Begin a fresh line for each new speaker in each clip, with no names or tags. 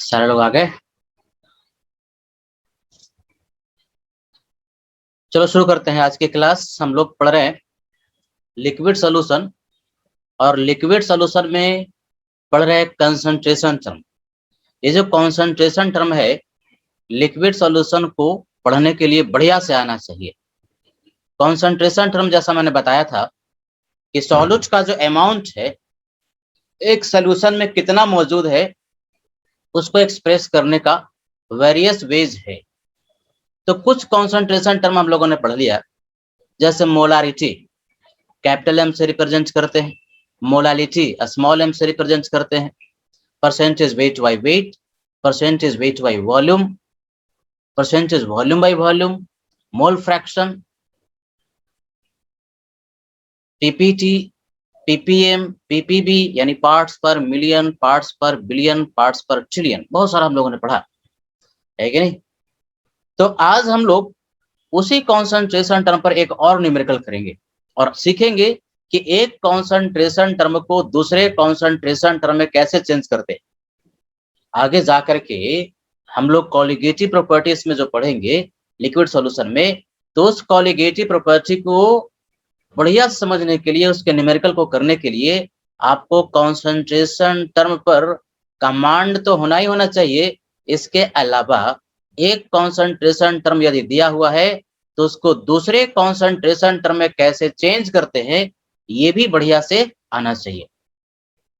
सारे लोग आ गए। चलो शुरू करते हैं आज की क्लास। हम लोग पढ़ रहे हैं लिक्विड सॉल्यूशन, और लिक्विड सॉल्यूशन में पढ़ रहे हैं कंसंट्रेशन टर्म। ये जो कंसंट्रेशन टर्म है, लिक्विड सॉल्यूशन को पढ़ने के लिए बढ़िया से आना चाहिए। कंसंट्रेशन टर्म जैसा मैंने बताया था कि सॉल्यूट का जो अमाउंट है एक सॉल्यूशन में कितना मौजूद है उसको एक्सप्रेस करने का वेरियस वेज है। तो कुछ कंसंट्रेशन टर्म हम लोगों ने पढ़ लिया, जैसे मोलारिटी कैपिटल एम से रिप्रेजेंट करते हैं, मोलालिटी स्मॉल एम से रिप्रेजेंट करते हैं, percentage weight by weight, percentage weight by volume, percentage volume by volume, mole fraction, PPT, ppm, PPB यानी पार्ट्स पर मिलियन, पार्ट्स पर बिलियन, पार्ट्स पर ट्रिलियन, बहुत सारा हम लोगों ने पढ़ा है कि नहीं। तो आज हम लोग उसी कॉन्सेंट्रेशन टर्म पर एक और न्यूमेरिकल करेंगे और सीखेंगे कि एक कॉन्सेंट्रेशन टर्म को दूसरे कॉन्सेंट्रेशन टर्म में कैसे चेंज करते हैं। आगे जाकर के हम लोग कॉलिगेटिव प्रॉपर्टीज में जो पढ़ेंगे लिक्विड सॉल्यूशन में, तो उस कॉलिगेटिव प्रॉपर्टी को बढ़िया समझने के लिए, उसके न्यूमेरिकल को करने के लिए आपको कॉन्सेंट्रेशन टर्म पर कमांड तो होना ही होना चाहिए। इसके अलावा एक कॉन्सेंट्रेशन टर्म यदि दिया हुआ है तो उसको दूसरे कॉन्सेंट्रेशन टर्म में कैसे चेंज करते हैं ये भी बढ़िया से आना चाहिए।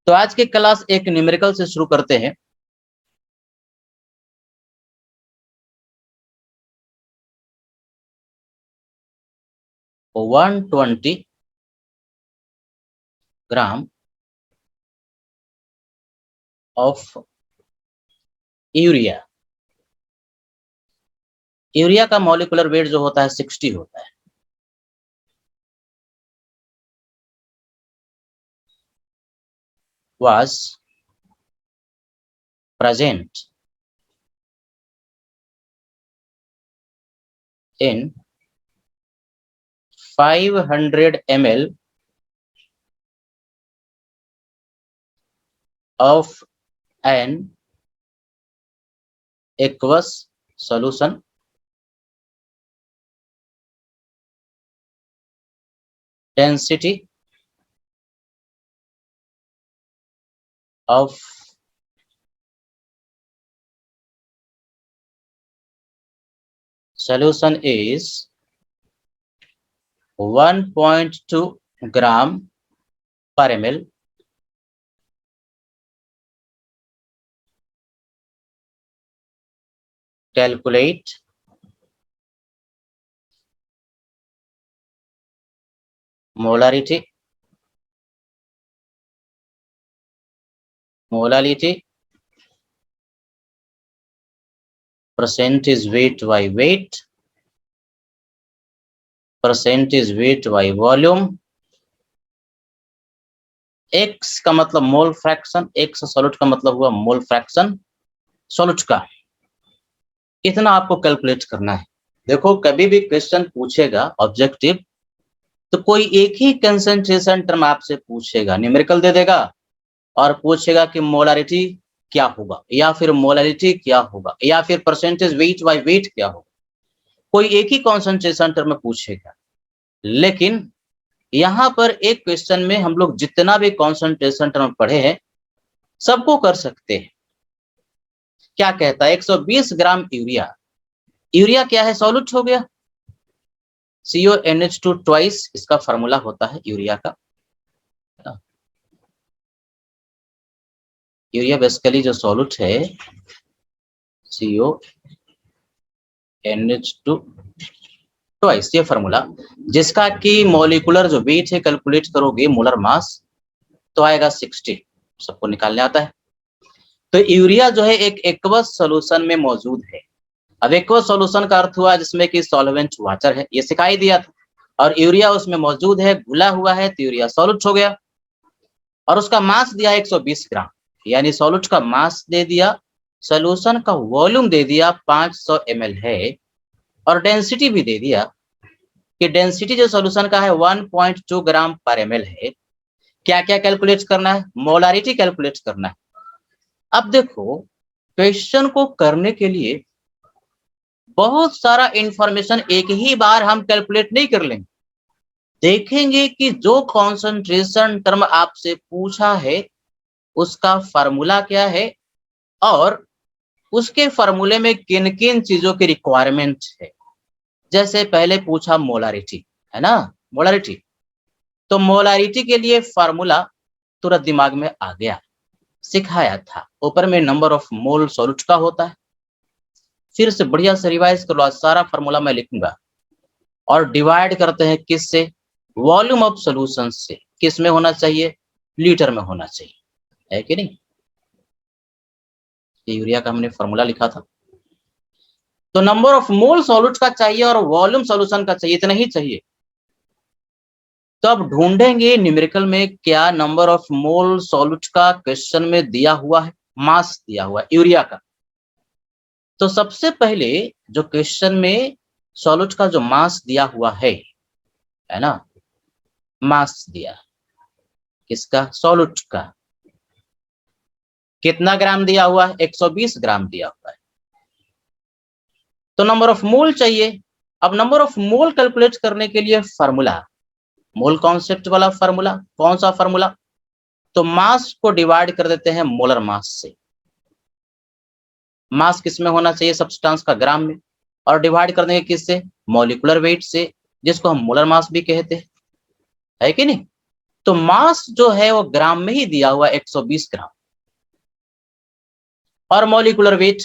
तो आज की क्लास एक न्यूमेरिकल से शुरू करते हैं। तो 120 ग्राम ऑफ यूरिया, यूरिया का मॉलिक्यूलर वेट जो होता है 60 होता है। was present in 500 ml of an aqueous solution density of solution is 1.2 gram per ml. Calculate molarity, percentage weight by weight, percentage weight by volume। x का मतलब mole fraction, x solute का मतलब हुआ मोल फ्रैक्शन सॉल्यूट का। इतना आपको calculate करना है। देखो कभी भी क्वेश्चन पूछेगा ऑब्जेक्टिव तो कोई एक ही कंसंट्रेशन टर्म आपसे पूछेगा, न्यूमेरिकल दे देगा और पूछेगा कि मोलारिटी क्या होगा, या फिर मोलारिटी क्या होगा, या फिर परसेंटेज वेट बाय वेट क्या होगा। कोई एक ही कॉन्सेंट्रेशन टर्म में पूछेगा। लेकिन यहाँ पर एक क्वेश्चन में हम लोग जितना भी कॉन्सेंट्रेशन टर्म पढ़े हैं सबको कर सकते हैं। क्या कहता है 120 ग्राम यूरिया, यूरिया क्या है, सॉल्यूट हो गया, CONH2 ट्वाइस इसका फार्मूला होता है यूरिया का। यूरिया बेसिकली जो सॉल्यूट है CONH2 ट्वाइस, ये फार्मूला, जिसका कि मॉलिक्यूलर जो वेट है कैलकुलेट करोगे मोलर मास तो आएगा 60, सबको निकालने आता है। तो यूरिया जो है एक एक्वस सॉल्यूशन में मौजूद है। अब एक्वस सॉल्यूशन का अर्थ हुआ जिसमें कि सॉल्वेंट वाटर है, ये सिखाई दिया था, और यूरिया उसमें मौजूद है, घुला हुआ है, तो यूरिया सॉल्यूट हो गया। और उसका मास दिया 120 ग्राम, यानी सॉल्यूट का मास दे दिया, सॉल्यूशन का वॉल्यूम दे दिया 500 ml है, और डेंसिटी भी दे दिया कि डेंसिटी जो सॉल्यूशन का है 1.2 ग्राम पर ml है। क्या क्या कैलकुलेट करना है, मोलारिटी कैलकुलेट करना है। अब देखो क्वेश्चन को करने के लिए बहुत सारा इंफॉर्मेशन एक ही बार हम कैलकुलेट नहीं कर लेंगे। देखेंगे कि जो कॉन्सेंट्रेशन टर्म आपसे पूछा है उसका फार्मूला क्या है और उसके फार्मूले में किन-किन चीजों की रिक्वायरमेंट है। जैसे पहले पूछा मोलारिटी, है ना? मोलारिटी। तो मोलारिटी के लिए फार्मूला तुरंत दिमाग में आ गया, सिखाया था। ऊपर में नंबर ऑफ मोल सॉल्यूट का होता है। फिर से बढ़िया से रिवाइज कर लो, आज सारा फार्मूला मैं लिखूंगा। और डिवाइड करते हैं किससे? वॉल्यूम ऑफ सॉल्यूशन से। किस में होना चाहिए? लीटर में होना चाहिए, है कि नहीं? ये यूरिया का हमने फार्मूला लिखा था। तो नंबर ऑफ मोल सॉल्यूट का चाहिए और वॉल्यूम सॉल्यूशन का चाहिए, इतना ही चाहिए। तो अब ढूंढेंगे न्यूमेरिकल में क्या नंबर ऑफ मोल सॉल्यूट का क्वेश्चन में दिया हुआ है, मास दिया हुआ है यूरिया का। तो सबसे पहले जो क्वेश्चन में सॉल्यूट का जो मास दिया हुआ है ना, मास दिया किसका? सॉल्यूट का। कितना ग्राम दिया हुआ है? 120 ग्राम दिया हुआ है। तो नंबर ऑफ मोल चाहिए। अब नंबर ऑफ मोल कैलकुलेट करने के लिए फार्मूला, मोल कॉन्सेप्ट वाला फार्मूला। कौन सा फार्मूला? तो मास को डिवाइड कर देते हैं मोलर मास से। मास किस में होना चाहिए? सब्सटेंस का ग्राम में। और डिवाइड कर देंगे किससे? मॉलिक्यूलर वेट से, जिसको हम मोलर मास भी कहते हैं, है कि नहीं? तो मास जो है वो ग्राम में ही दिया हुआ 120 ग्राम। और मॉलिक्यूलर वेट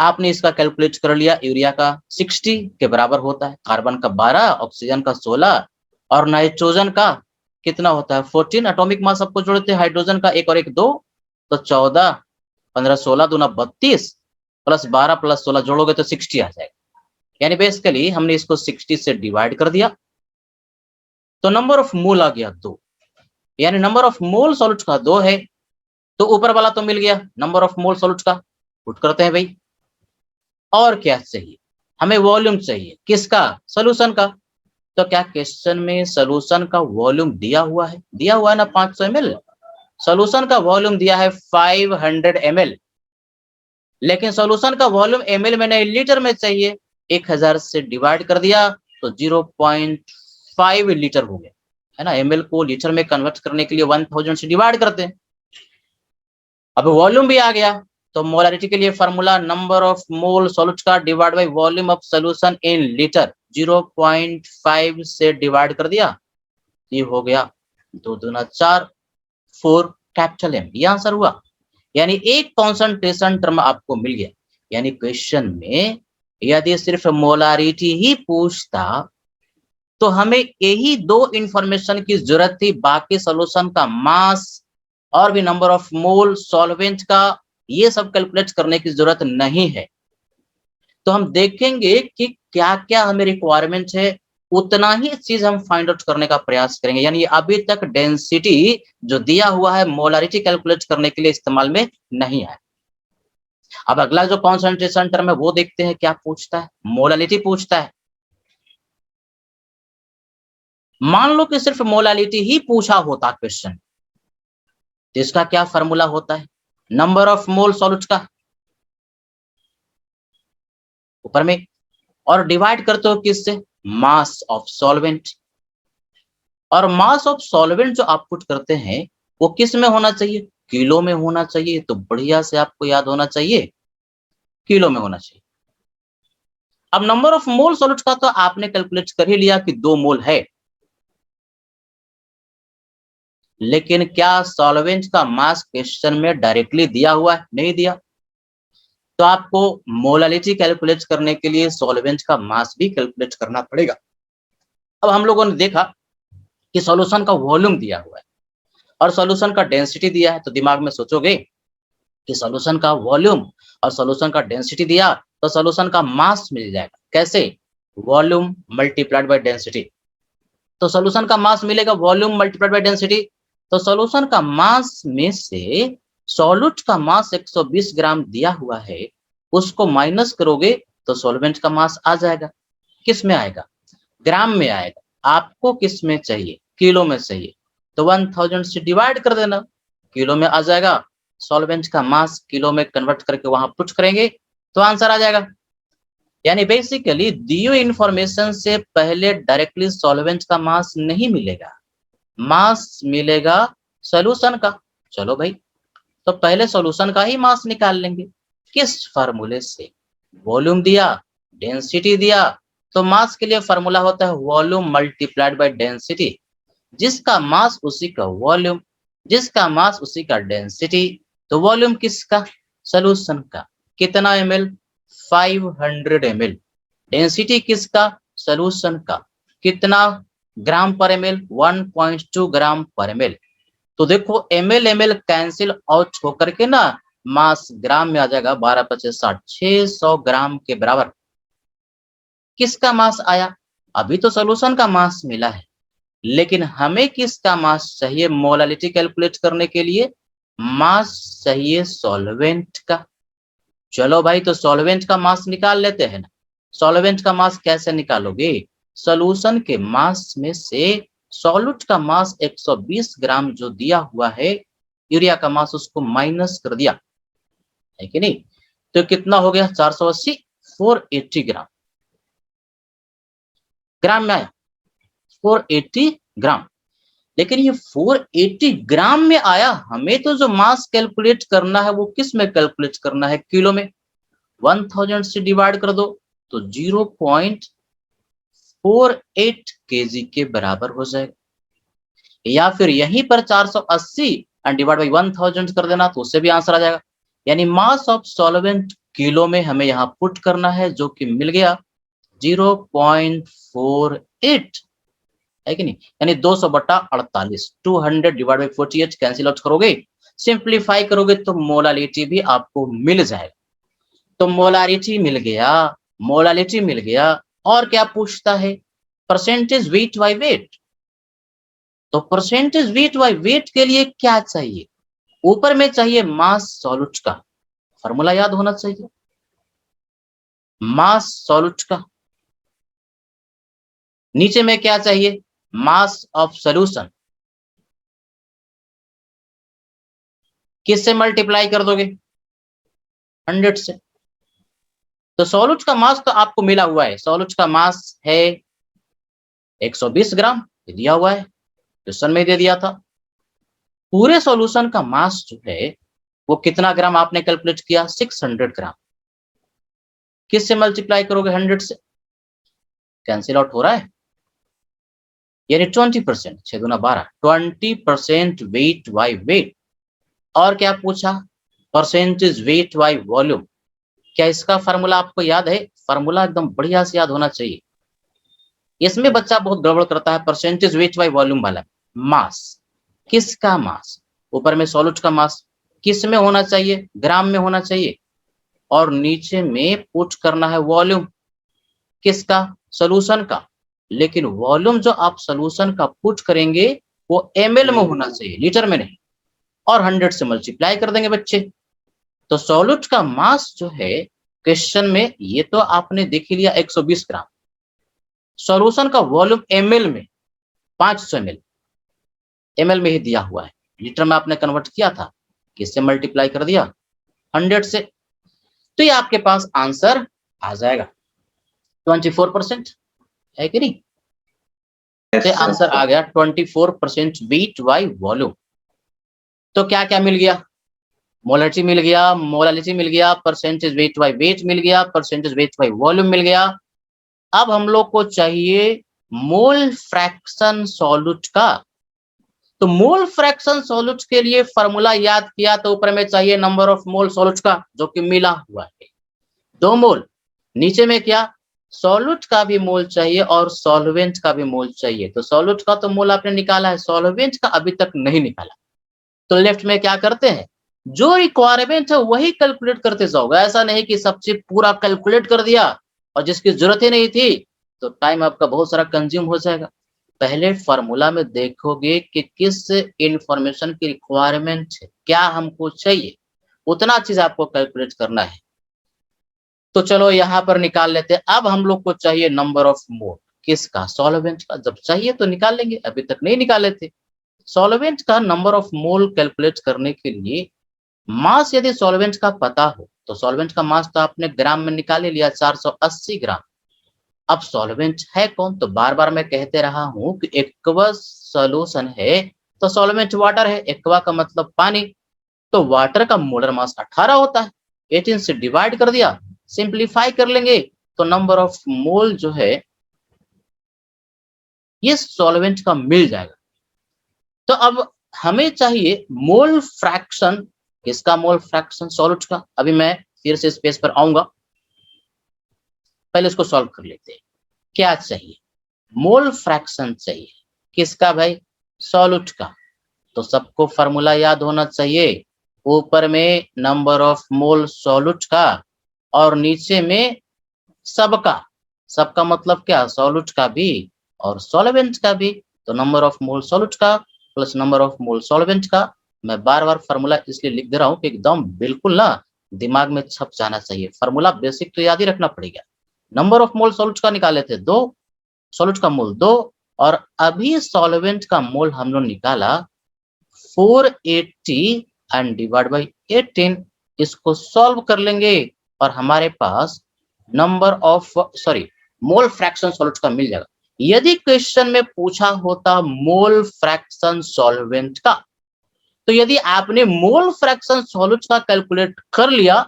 आपने इसका कैलकुलेट कर लिया, यूरिया का 60 के बराबर होता है, कार्बन का 12, ऑक्सीजन का 16 और नाइट्रोजन का कितना होता है? 14। एटॉमिक मास सबको जोड़ते हैं, हाइड्रोजन का 1 और 1 2, तो 14, 15 16 दूना 32 प्लस 12 प्लस 16 जोड़ोगे तो 60 आ जाएगा। यानी बेसिकली हमने इसको 60 से डिवाइड कर दिया, तो नंबर ऑफ मोल आ गया 2। यानी नंबर ऑफ मोल सॉल्यूट का 2 है। तो ऊपर वाला तो मिल गया, नंबर ऑफ मोल सॉल्यूट का। पुट करते हैं भाई। और क्या चाहिए? हमें वॉल्यूम चाहिए। किसका? सॉल्यूशन का। तो क्या क्वेश्चन में सॉल्यूशन का वॉल्यूम दिया हुआ है? दिया हुआ है ना, 500 ml। सॉल्यूशन का वॉल्यूम दिया है 500 ml, लेकिन सॉल्यूशन का वॉल्यूम ml में नहीं, लीटर में चाहिए। 1000 से डिवाइड कर दिया तो 0.5 लीटर हो गया, है ना? ml को लीटर में कन्वर्ट करने के लिए 1000 से डिवाइड करते हैं। अब वॉल्यूम भी आ गया, तो मोलारिटी के लिए formula number of mole solute का divide by volume of solution in litre. 0.5 से डिवाइड कर दिया, ये हो गया 2 दूना 4, 4 कैपिटल M। ये आंसर हुआ। यानी एक कॉन्सेंट्रेशन टर्म आपको मिल गया। यानी क्वेश्चन में यदि सिर्फ मोलारिटी ही पूछता तो हमें यही 2 इंफॉर्मेशन की जरूरत थी, बाकी सॉल्यूशन का मास और भी नंबर ऑफ मोल सॉल्वेंट का ये सब कैलकुलेट करने की जरूरत नहीं है। तो हम देखेंगे कि क्या-क्या हमें रिक्वायरमेंट है, उतना ही चीज हम फाइंड आउट करने का प्रयास करेंगे। यानी अभी तक डेंसिटी जो दिया हुआ है मोलारिटी कैलकुलेट करने के लिए इस्तेमाल में नहीं आया। अब अगला जो कॉन्सेंट्रेशन टर्म है वो देखते हैं क्या पूछता है। मोलालिटी पूछता है। मान लो कि सिर्फ मोलालिटी ही पूछा होता क्वेश्चन, तो इसका क्या फार्मूला होता है? नंबर ऑफ मोल सॉल्यूट का ऊपर में, और डिवाइड करते हो किससे? Mass of solvent. और मास ऑफ सॉल्वेंट जो आप पुट करते हैं वो किस में होना चाहिए? किलो में होना चाहिए। तो बढ़िया से आपको याद होना चाहिए, किलो में होना चाहिए। अब नंबर ऑफ मोल सॉल्यूट का तो आपने कैलकुलेट कर ही लिया कि 2 मोल है, लेकिन क्या सॉल्वेंट का मास क्वेश्चन में डायरेक्टली दिया हुआ है? नहीं दिया। तो आपको मोलालिटी कैलकुलेट करने के लिए सॉल्वेंट का मास भी कैलकुलेट करना पड़ेगा। अब हम लोगों ने देखा कि सॉल्यूशन का वॉल्यूम दिया हुआ है और सॉल्यूशन का डेंसिटी दिया है, तो दिमाग में सोचोगे कि सॉल्यूशन का वॉल्यूम और सॉल्यूशन का डेंसिटी दिया तो सॉल्यूशन का मास मिल जाएगा। कैसे? Volume multiplied by density. तो सॉल्यूशन का मास मिलेगा वॉल्यूम मल्टीप्लाइड बाय डेंसिटी। तो सॉल्यूशन का मास में से सॉल्यूट का मास 120 ग्राम दिया हुआ है, उसको माइनस करोगे तो सॉल्वेंट का मास आ जाएगा। किस में आएगा? ग्राम में आएगा। आपको किस में चाहिए? किलो में चाहिए। तो 1000 से डिवाइड कर देना, किलो में आ जाएगा। सॉल्वेंट का मास किलो में कन्वर्ट करके वहां पुट करेंगे तो आंसर आ जाएगा। यानी बेसिकली दी हुई इंफॉर्मेशन से पहले डायरेक्टली सॉल्वेंट का मास नहीं मिलेगा, मास मिलेगा सॉल्यूशन का। चलो भाई, तो पहले सॉल्यूशन का ही मास निकाल लेंगे। किस फार्मूले से? वॉल्यूम दिया, डेंसिटी दिया, तो मास के लिए फार्मूला होता है वॉल्यूम मल्टीप्लाइड बाय डेंसिटी। जिसका मास उसी का वॉल्यूम, जिसका मास उसी का डेंसिटी। तो वॉल्यूम किसका? सॉल्यूशन का। कितना ml? 500 ml। डेंसिटी किसका? सॉल्यूशन का। कितना ग्राम पर ml? 1.2 ग्राम पर ml। तो देखो ml कैंसिल आउट होकर के ना मास ग्राम में आ जाएगा। 12 25 60, 600 ग्राम के बराबर। किसका मास आया? अभी तो सॉल्यूशन का मास मिला है, लेकिन हमें किसका मास चाहिए मोलालिटी कैलकुलेट करने के लिए? मास चाहिए सॉल्वेंट का। चलो भाई, तो सॉल्वेंट का मास निकाल लेते हैं ना। सॉल्वेंट का मास कैसे निकालोगे? सॉल्यूशन के मास में से सॉल्यूट का मास 120 ग्राम जो दिया हुआ है, यूरिया का मास उसको माइनस कर दिया है कि नहीं। तो कितना हो गया? 480, 480 ग्राम। ग्राम में आया 480 ग्राम। लेकिन ये 480 ग्राम में आया, हमें तो जो मास कैलकुलेट करना है वो किस में कैलकुलेट करना है? किलो में। 1000 से डिवाइड कर दो तो 0.48 केजी के बराबर हो जाएगा। या फिर यहीं पर 480 एंड डिवाइड बाई 1000 कर देना तो उससे भी आंसर आ जाएगा। यानी मास ऑफ सॉल्वेंट किलो में हमें यहाँ पुट करना है, जो कि मिल गया 0.48 है कि नहीं। यानी 200/48, 200 डिवाइड बाई 48 कैंसिल आउट करोगे, सिंप्लीफाई करोगे तो मोलालिटी भी आपको मिल जाएगा। तो मोलारिटी मिल गया, मोलालिटी मिल गया। और क्या पूछता है? Percentage weight by weight. तो परसेंटेज वेट बाय वेट के लिए क्या चाहिए? ऊपर में चाहिए मास सॉल्यूट का, फॉर्मूला याद होना चाहिए मास सॉल्यूट का। नीचे में क्या चाहिए? Mass of solution. किससे मल्टीप्लाई कर दोगे? 100 से। तो सॉल्यूट का मास तो आपको मिला हुआ है, सॉल्यूट का मास है 120 ग्राम, दिया हुआ है, क्वेश्चन में दे दिया था। पूरे सॉल्यूशन का मास जो है वो कितना ग्राम आपने कैलकुलेट किया? 600 ग्राम। किससे मल्टीप्लाई करोगे? 100 से। कैंसिल आउट हो रहा है, यानी 20%, 6 दूना 12, 20% वेट बाय वेट। और क्या पूछा? Percentage weight by volume. क्या इसका फार्मूला आपको याद है? फार्मूला एकदम बढ़िया से याद होना चाहिए। इसमें बच्चा बहुत गड़बड़ करता है, परसेंटेज वेट बाय वॉल्यूम वाला। मास, किसका मास? ऊपर में सॉल्यूट का मास किस में होना चाहिए? ग्राम में होना चाहिए। और नीचे में पुट करना है वॉल्यूम, किसका? सॉल्यूशन का। लेकिन वॉल्यूम जो आप सॉल्यूशन का पुट करेंगे वो ml में होना चाहिए, लीटर में नहीं। और 100 से मल्टीप्लाई कर देंगे बच्चे। तो सॉल्यूट का मास जो है क्वेश्चन में, ये तो आपने देख ही लिया 120 ग्राम। सॉल्यूशन का वॉल्यूम ml में 500 ml में ही दिया हुआ है, लीटर में आपने कन्वर्ट किया था, किससे मल्टीप्लाई कर दिया? 100 से। तो ये आपके पास आंसर आ जाएगा 24%, है कि नहीं। तो आंसर आ गया 24% वेट बाय वॉल्यूम। तो क्या क्या मिल गया? मोलारिटी मिल गया, मोलालिटी मिल गया, परसेंटेज वेट बाय वेट मिल गया, परसेंटेज वेट बाय वॉल्यूम मिल गया। अब हम लोग को चाहिए मोल फ्रैक्शन सॉल्यूट का। तो मोल फ्रैक्शन सॉल्यूट के लिए फार्मूला याद किया तो ऊपर में चाहिए नंबर ऑफ मोल सॉल्यूट का, जो कि मिला हुआ है 2 मोल। नीचे में क्या? सॉल्यूट का भी मोल चाहिए और सॉल्वेंट का भी मोल चाहिए। तो सॉल्यूट का तो मोल आपने निकाला है, सॉल्वेंट का अभी तक नहीं निकाला। तो लेफ्ट में क्या करते हैं? जो रिक्वायरमेंट है वही कैलकुलेट करते जाओगे। ऐसा नहीं कि सब चीज पूरा कैलकुलेट कर दिया और जिसकी जरूरत ही नहीं थी तो टाइम आपका बहुत सारा कंज्यूम हो जाएगा। पहले फार्मूला में देखोगे कि किस इंफॉर्मेशन की रिक्वायरमेंट है, क्या हमको चाहिए, उतना चीज आपको कैलकुलेट करना है। तो चलो यहाँ पर निकाल लेते हैं। अब हम लोग को चाहिए नंबर ऑफ मोल, किसका? सॉल्वेंट का। जब चाहिए तो निकाल लेंगे, अभी तक नहीं निकाले थे। सॉल्वेंट का नंबर ऑफ मोल कैलकुलेट करने के लिए मास यदि सॉल्वेंट का पता हो तो सॉल्वेंट का मास तो आपने ग्राम में निकाल ही लिया, 480 ग्राम। अब सॉल्वेंट है कौन? तो बार-बार मैं कहते रहा हूं कि एक्वस सॉल्यूशन है तो सॉल्वेंट वाटर है। एक्वा का मतलब पानी, तो वाटर का मोलर मास 18 होता है। 18 से डिवाइड कर दिया, सिंप्लीफाई कर लेंगे तो नंबर ऑफ मोल जो है ये सॉल्वेंट का मिल जाएगा। तो अब हमें चाहिए मोल फ्रैक्शन। किसका मोल फ्रैक्शन? सॉल्यूट का। अभी मैं फिर से इस पेज पर आऊंगा, पहले इसको सॉल्व कर लेते हैं। क्या चाहिए? मोल फ्रैक्शन चाहिए। किसका भाई? सॉल्यूट का। तो सबको फार्मूला याद होना चाहिए। ऊपर में नंबर ऑफ मोल सॉल्यूट का और नीचे में सबका। सबका मतलब क्या? सॉल्यूट का भी और सॉल्वेंट का भी। तो नंबर ऑफ मोल सॉल्यूट का plus number of mole solvent का। मैं बार-बार फार्मूला इसलिए लिख दे रहा हूं कि एकदम बिल्कुल ना दिमाग में छप जाना चाहिए। फार्मूला बेसिक तो याद ही रखना पड़ेगा। नंबर ऑफ मोल सॉल्यूट का निकाले थे 2, सॉल्यूट का मोल 2 और अभी सॉल्वेंट का मोल हम लोग निकाला 480 एंड डिवाइड बाय 18। इसको सॉल्व कर लेंगे और हमारे पास number of mole fraction solvent का मिल जाएगा। यदि क्वेश्चन में पूछा होता मोल फ्रैक्शन सॉल्वेंट का, तो यदि आपने मोल फ्रैक्शन सॉल्वेंट का कैलकुलेट कर लिया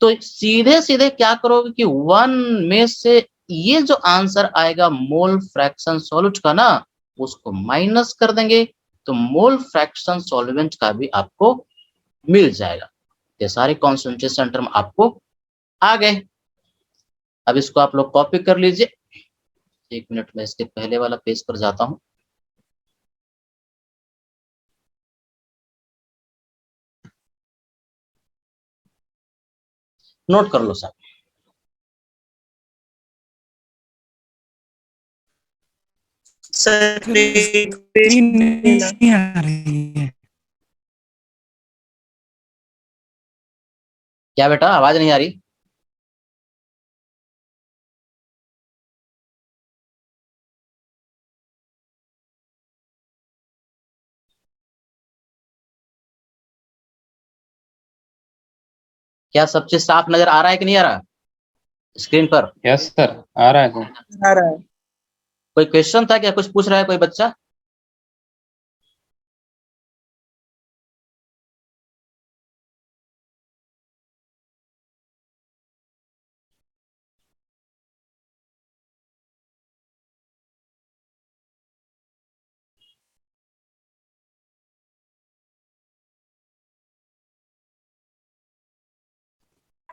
तो सीधे-सीधे क्या करोगे कि 1 में से ये जो आंसर आएगा मोल फ्रैक्शन सॉल्वेंट का ना, उसको माइनस कर देंगे तो मोल फ्रैक्शन सॉल्वेंट का भी आपको मिल जाएगा। ये सारे कॉन्सेंट्रेशन टर्म आपको आ गए। अब इसको आप लोग कॉपी कर लीजिए। 1 मिनट में इसके पहले वाला पेज पर जाता हूँ। नोट कर लो साहब।
सर स्क्रीन नहीं आ रही है।
क्या बेटा आवाज नहीं आ रही? क्या सब चीज साफ नजर आ रहा है कि नहीं आ रहा स्क्रीन पर?
यस सर, आ रहा है सर।
आ रहा है।
कोई क्वेश्चन था क्या? कुछ पूछ रहा है कोई बच्चा?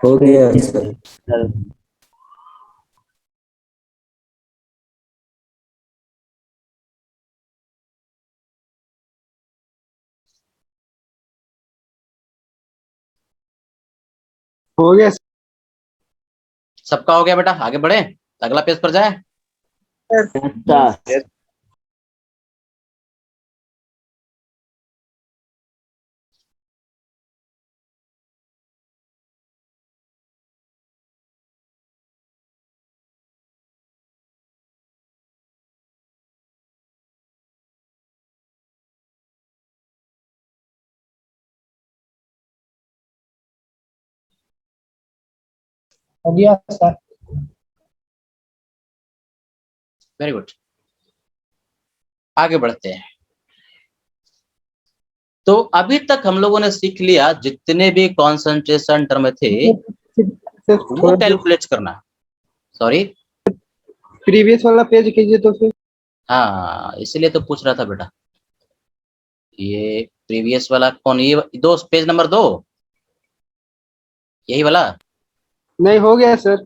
हो गया सर।
हो गया
सबका हो गया बेटा? आगे बढ़े, अगला पेज पर जाए।
सर। हो गया सर।
वेरी गुड, आगे बढ़ते हैं। तो अभी तक हम लोगों ने सीख लिया जितने भी कॉन्सेंट्रेशन टर्म थे वो कैलकुलेट करना। सॉरी,
प्रीवियस वाला पेज कीजिए तो फिर।
हाँ इसलिए तो पूछ रहा था बेटा। ये प्रीवियस वाला कौन? ये दो, पेज नंबर 2 यही वाला?
नहीं हो गया सर।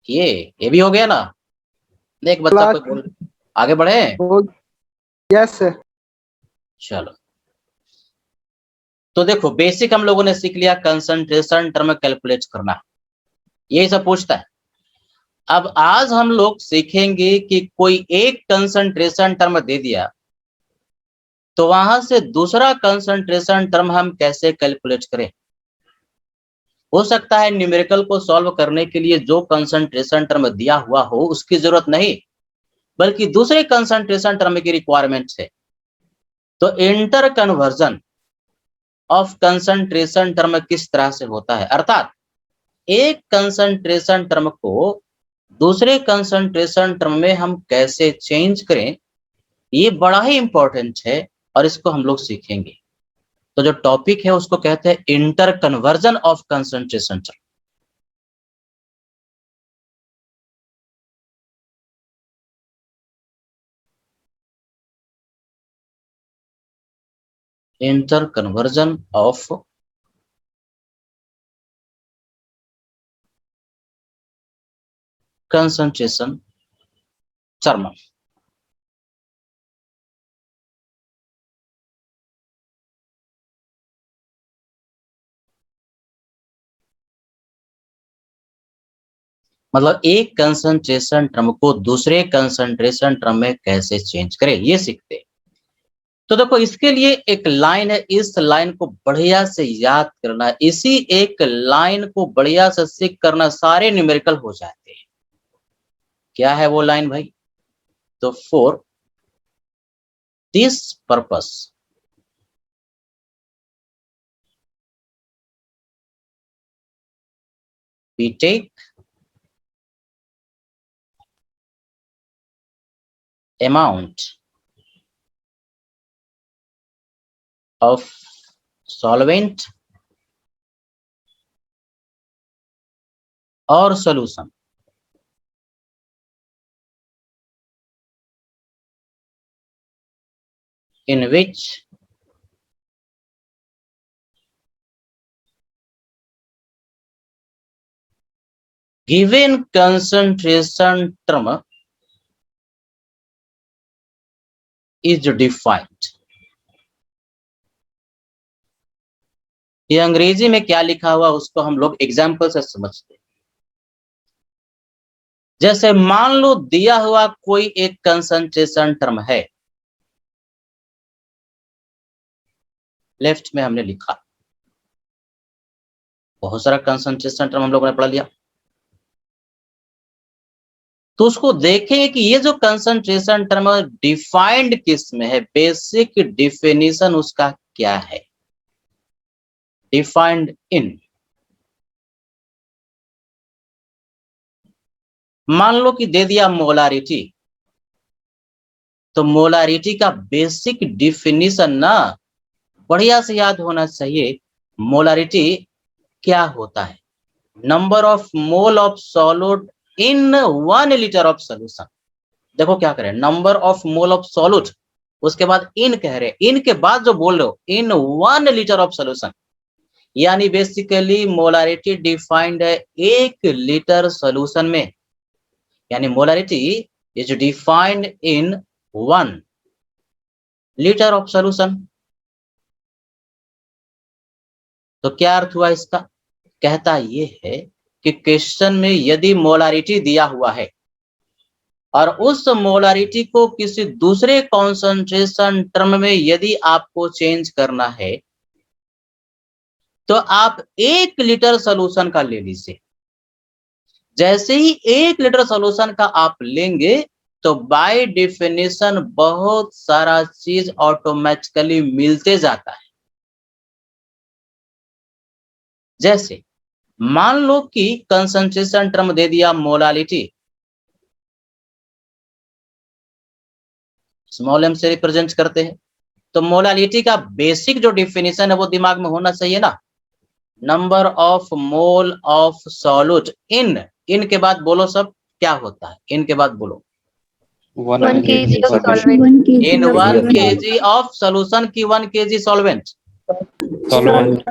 ये भी हो गया ना? देख बच्चा कोई बोल, आगे बढ़े।
हो गया सर।
चलो, तो देखो बेसिक हम लोगों ने सीख लिया कंसंट्रेशन टर्म कैलकुलेट करना, यही सब पूछता है। अब आज हम लोग सीखेंगे कि कोई एक कंसंट्रेशन टर्म दे दिया तो वहां से दूसरा कंसंट्रेशन टर्म हम कैसे कैलकुलेट करें। हो सकता है न्यूमेरिकल को सॉल्व करने के लिए जो कंसंट्रेशन टर्म दिया हुआ हो उसकी जरूरत नहीं, बल्कि दूसरे कंसंट्रेशन टर्म की रिक्वायरमेंट है। तो inter conversion of concentration term किस तरह से होता है, अर्थात एक कंसंट्रेशन टर्म को दूसरे कंसंट्रेशन टर्म में हम कैसे चेंज करें, ये बड़ा ही इंपॉर्टेंट है और इसको हम लोग सीखेंगे। तो जो टॉपिक है उसको कहते हैं inter conversion of concentration term. Inter conversion of concentration term. मतलब एक कंसंट्रेशन टर्म को दूसरे कंसंट्रेशन टर्म में कैसे चेंज करें, ये सीखते हैं। तो देखो इसके लिए एक लाइन है, इस लाइन को बढ़िया से याद करना, इसी एक लाइन को बढ़िया से सीख करना सारे न्यूमेरिकल हो जाते हैं। क्या है वो लाइन भाई? तो for this purpose we take amount of solvent or solution in which given concentration term is defined। ये अंग्रेजी में क्या लिखा हुआ उसको हम लोग एग्जाम्पल से समझते हैं। जैसे मान लो दिया हुआ कोई एक कंसंट्रेशन टर्म है, लेफ्ट में हमने लिखा, बहुत सारा कंसंट्रेशन टर्म हम लोगों ने पढ़ लिया, तो उसको देखेंगे कि ये जो कंसंट्रेशन टर्म डिफाइंड किस में है, बेसिक डिफिनीशन उसका क्या है, डिफाइंड इन। मान लो कि दे दिया मोलारिटी, तो मोलारिटी का बेसिक डिफिनीशन ना बढ़िया से याद होना चाहिए। मोलारिटी क्या होता है? Number of mole of solute in 1 litre of solution. देखो क्या करें, number of mole of solute, उसके बाद इन कह रहे, इन के बाद जो बोल रहे हो इन 1 लीटर ऑफ सोल्यूशन, यानी बेसिकली मोलारिटी डिफाइंड है 1 लीटर सोल्यूशन में, यानी molarity is defined in 1 litre of solution. तो क्या अर्थ हुआ इसका? कहता ये है कि क्वेश्चन में यदि मोलारिटी दिया हुआ है और उस मोलारिटी को किसी दूसरे कॉन्सेंट्रेशन टर्म में यदि आपको चेंज करना है, तो आप 1 लीटर सोल्यूशन का ले लीजिए। जैसे ही 1 लीटर सोल्यूशन का आप लेंगे तो बाय डेफिनेशन बहुत सारा चीज ऑटोमेटिकली मिलते जाता है। जैसे मान लो कि कंसंट्रेशन टर्म दे दिया मोलारिटी, स्मॉल एम से रिप्रेजेंट करते हैं, तो मोलारिटी का बेसिक जो डिफिनेशन है वो दिमाग में होना चाहिए ना, number of mole of solute in, in के बाद बोलो सब क्या होता है, इन के बाद बोलो
1 kg
of
of
solvent.
In 1 kg of solution की 1 kg solvent,
solvent,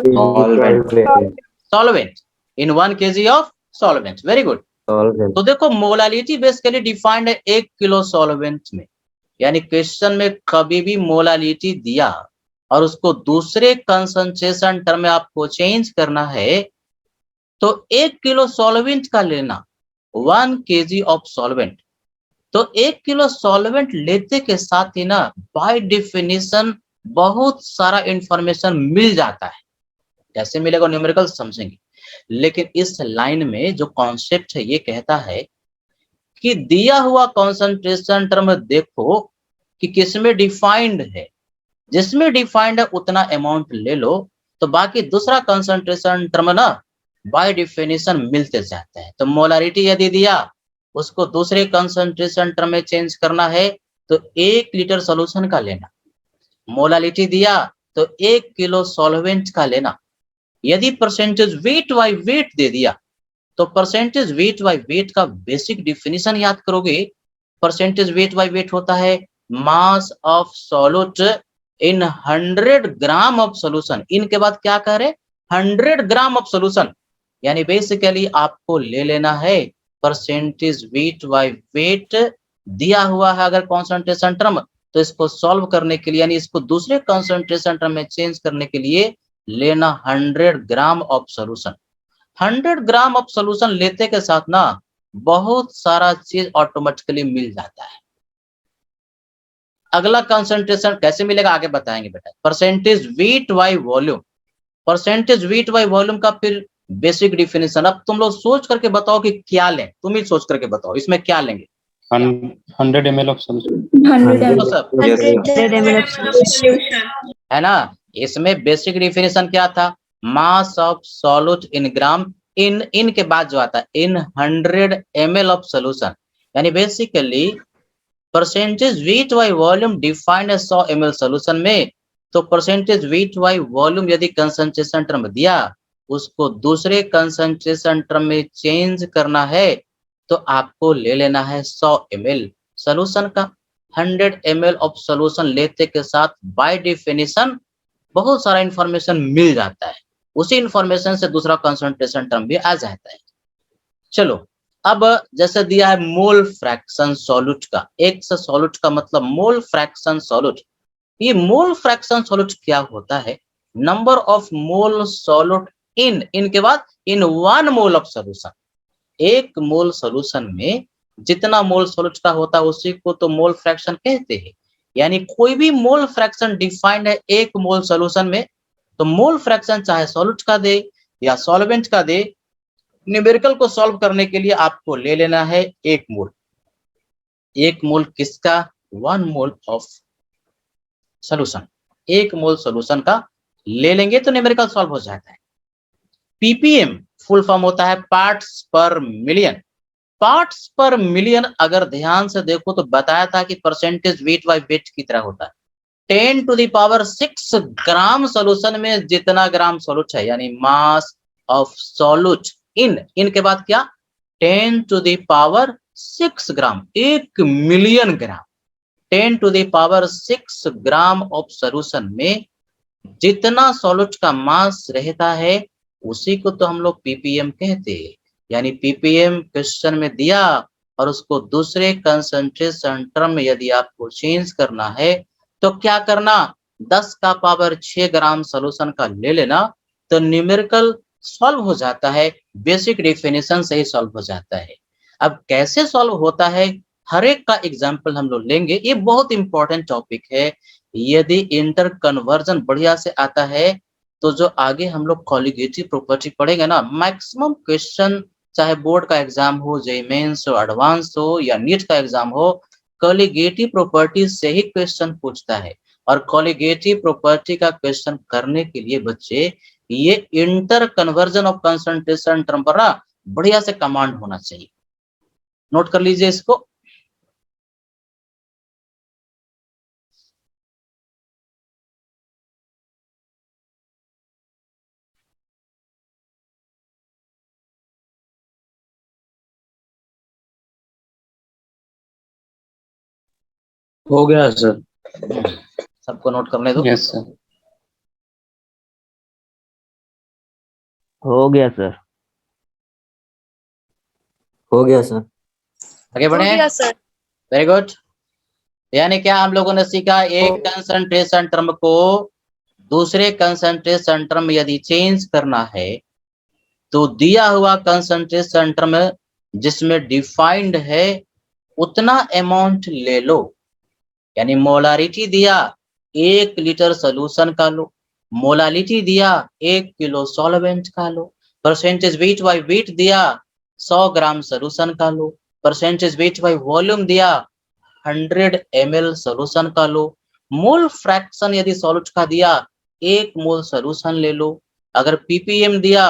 solvent in 1 kg of solvent. Very good. तो देखो मोलारिटी बेसिकली डिफाइंड है 1 किलो सॉल्वेंट में, यानी क्वेश्चन में कभी भी मोलारिटी दिया और उसको दूसरे कंसंट्रेशन टर्म में आपको चेंज करना है, तो 1 किलो सॉल्वेंट का लेना, 1 kg ऑफ सॉल्वेंट। तो 1 किलो सॉल्वेंट लेते के साथ ही ना बाय डेफिनेशन बहुत सारा इंफॉर्मेशन मिल जाता है। कैसे मिलेगा न्यूमेरिकल समझेंगे, लेकिन इस लाइन में जो कॉन्सेप्ट है ये कहता है कि दिया हुआ कॉन्सेंट्रेशन टर्म देखो कि किसमें डिफाइंड है, जिसमें डिफाइंड है उतना अमाउंट ले लो, तो बाकी दूसरा कंसंट्रेशन टर्म ना बाय डिफिनेशन मिलते जाते हैं। तो मोलारिटी यदि दिया, उसको दूसरे कंसंट्रेशन टर्म में चेंज करना है तो 1 लीटर सॉल्यूशन का लेना। मोलालिटी दिया तो 1 किलो सॉल्वेंट का लेना। यदि परसेंटेज वेट बाय वेट दे दिया तो परसेंटेज वेट बाय वेट का बेसिक डिफिनेशन याद करोगे। परसेंटेज वेट बाय वेट होता है mass of solute in 100 gram of solution. इनके बाद क्या कह रहे, 100 ग्राम ऑफ सॉल्यूशन, यानी बेसिकली आपको ले लेना है परसेंटेज वेट बाय वेट दिया हुआ है अगर कॉन्सेंट्रेशन टर्म, तो इसको सॉल्व करने के लिए यानी इसको दूसरे कॉन्सेंट्रेशन टर्म में चेंज करने के लिए लेना 100 ग्राम of solution. 100 gram of solution लेते के साथ ना बहुत सारा चीज ऑटोमेटिकली मिल जाता है। अगला कंसंट्रेशन कैसे मिलेगा आगे बताएंगे बेटा। Percentage weight by volume, percentage weight by volume का फिर बेसिक डिफिनेशन। अब तुम लोग सोच करके बताओ कि क्या लें, तुम ही सोच करके बताओ इसमें क्या लेंगे।
100 ml of solution.
100
ml of solution.
है ना। इसमें बेसिक डिफिनेशन क्या था, मास ऑफ सॉल्यूट इन ग्राम, इन के बाद जो आता है इन 100 ml ऑफ सॉल्यूशन, यानी basically percentage weight by volume defined as 100 ml solution में। तो परसेंटेज वेट बाय वॉल्यूम यदि कंसंट्रेशन टर्म दिया, उसको दूसरे कंसंट्रेशन टर्म में चेंज करना है तो आपको ले लेना है 100 ml सॉल्यूशन का। 100 ml ऑफ सॉल्यूशन लेते के साथ बाय डेफिनेशन बहुत सारा इंफॉर्मेशन मिल जाता है। उसी इंफॉर्मेशन से दूसरा कंसंट्रेशन टर्म भी आ जाता है। चलो अब जैसे दिया है मोल फ्रैक्शन सॉल्यूट का, एक से सॉल्यूट का मतलब मोल फ्रैक्शन सॉल्यूट। ये मोल फ्रैक्शन सॉल्यूट क्या होता है, नंबर ऑफ मोल सॉल्यूट इनके बाद इन 1 मोल ऑफ सॉल्यूशन। एक मोल सॉल्यूशन में जितना मोल सॉल्यूट का होता है उसी को तो मोल फ्रैक्शन कहते हैं। यानी कोई भी मोल फ्रैक्शन डिफाइंड है 1 मोल सॉल्यूशन में, तो मोल फ्रैक्शन चाहे सॉल्यूट का दे या सॉल्वेंट का दे, न्यूमेरिकल को सॉल्व करने के लिए आपको ले लेना है 1 मोल। 1 मोल किसका, 1 mole of solution. 1 mole solution का ले लेंगे तो न्यूमेरिकल सॉल्व हो जाता है। पीपीएम फुल फॉर्म होता है पार्ट्स पर मिलियन। पार्ट्स पर मिलियन अगर ध्यान से देखो तो बताया था कि परसेंटेज वेट बाय वेट की तरह होता है। 10 to the power 6 gram solution में जितना ग्राम सॉल्यूट है, यानी मास ऑफ सॉल्यूट इनके बाद क्या 10 to the power 6 gram, 1 million gram. 10 to the power 6 gram of solution में जितना सॉल्यूट का मास रहता है उसी को तो हम लोग पीपीएम कहते हैं। यानी पीपीएम क्वेश्चन में दिया और उसको दूसरे कंसंट्रेशन टर्म में यदि आपको चेंज करना है तो क्या करना, 10 का पावर 6 ग्राम सॉल्यूशन का ले लेना तो न्यूमेरिकल सॉल्व हो जाता है। बेसिक डेफिनेशन से ही सॉल्व हो जाता है। अब कैसे सॉल्व होता है हर एक का एग्जाम्पल हम लोग लेंगे। ये बहुत इंपॉर्टेंट टॉपिक है। यदि इंटर कन्वर्जन बढ़िया से आता है तो जो आगे हम लोग कॉलिगेटिव प्रॉपर्टी पढ़ेंगे ना, मैक्सिमम क्वेश्चन चाहे बोर्ड का एग्जाम हो, जेईई मेंस हो, एडवांस हो या नीट का एग्जाम हो, कॉलिगेटिव प्रॉपर्टी से ही क्वेश्चन पूछता है। और कॉलिगेटिव प्रॉपर्टी का क्वेश्चन करने के लिए बच्चे ये inter conversion of concentration term पर ना बढ़िया से कमांड होना चाहिए। नोट कर लीजिए इसको।
हो गया सर।
सबको नोट करने दो।
Yes, sir.
हो गया सर।
हो गया सर।
आगे बढ़े।
सर।
Very good. यानी क्या हम लोगों ने सीखा, एक कंसंट्रेशन टर्म को दूसरे कंसंट्रेशन टर्म में यदि चेंज करना है तो दिया हुआ कंसंट्रेशन टर्म जिसमें डिफाइंड है उतना अमाउंट ले लो। यानी मोलारिटी दिया 1 लीटर सोल्यूशन का लो, मोलालिटी दिया 1 किलो सॉल्वेंट का लो, परसेंटेज वेट बाय वेट दिया 100 ग्राम सोल्यूशन का लो, परसेंटेज वेट बाय वॉल्यूम दिया 100 ml सोल्यूशन का लो, मोल फ्रैक्शन यदि सॉल्यूट का दिया 1 मोल सोल्यूशन ले लो। अगर ppm दिया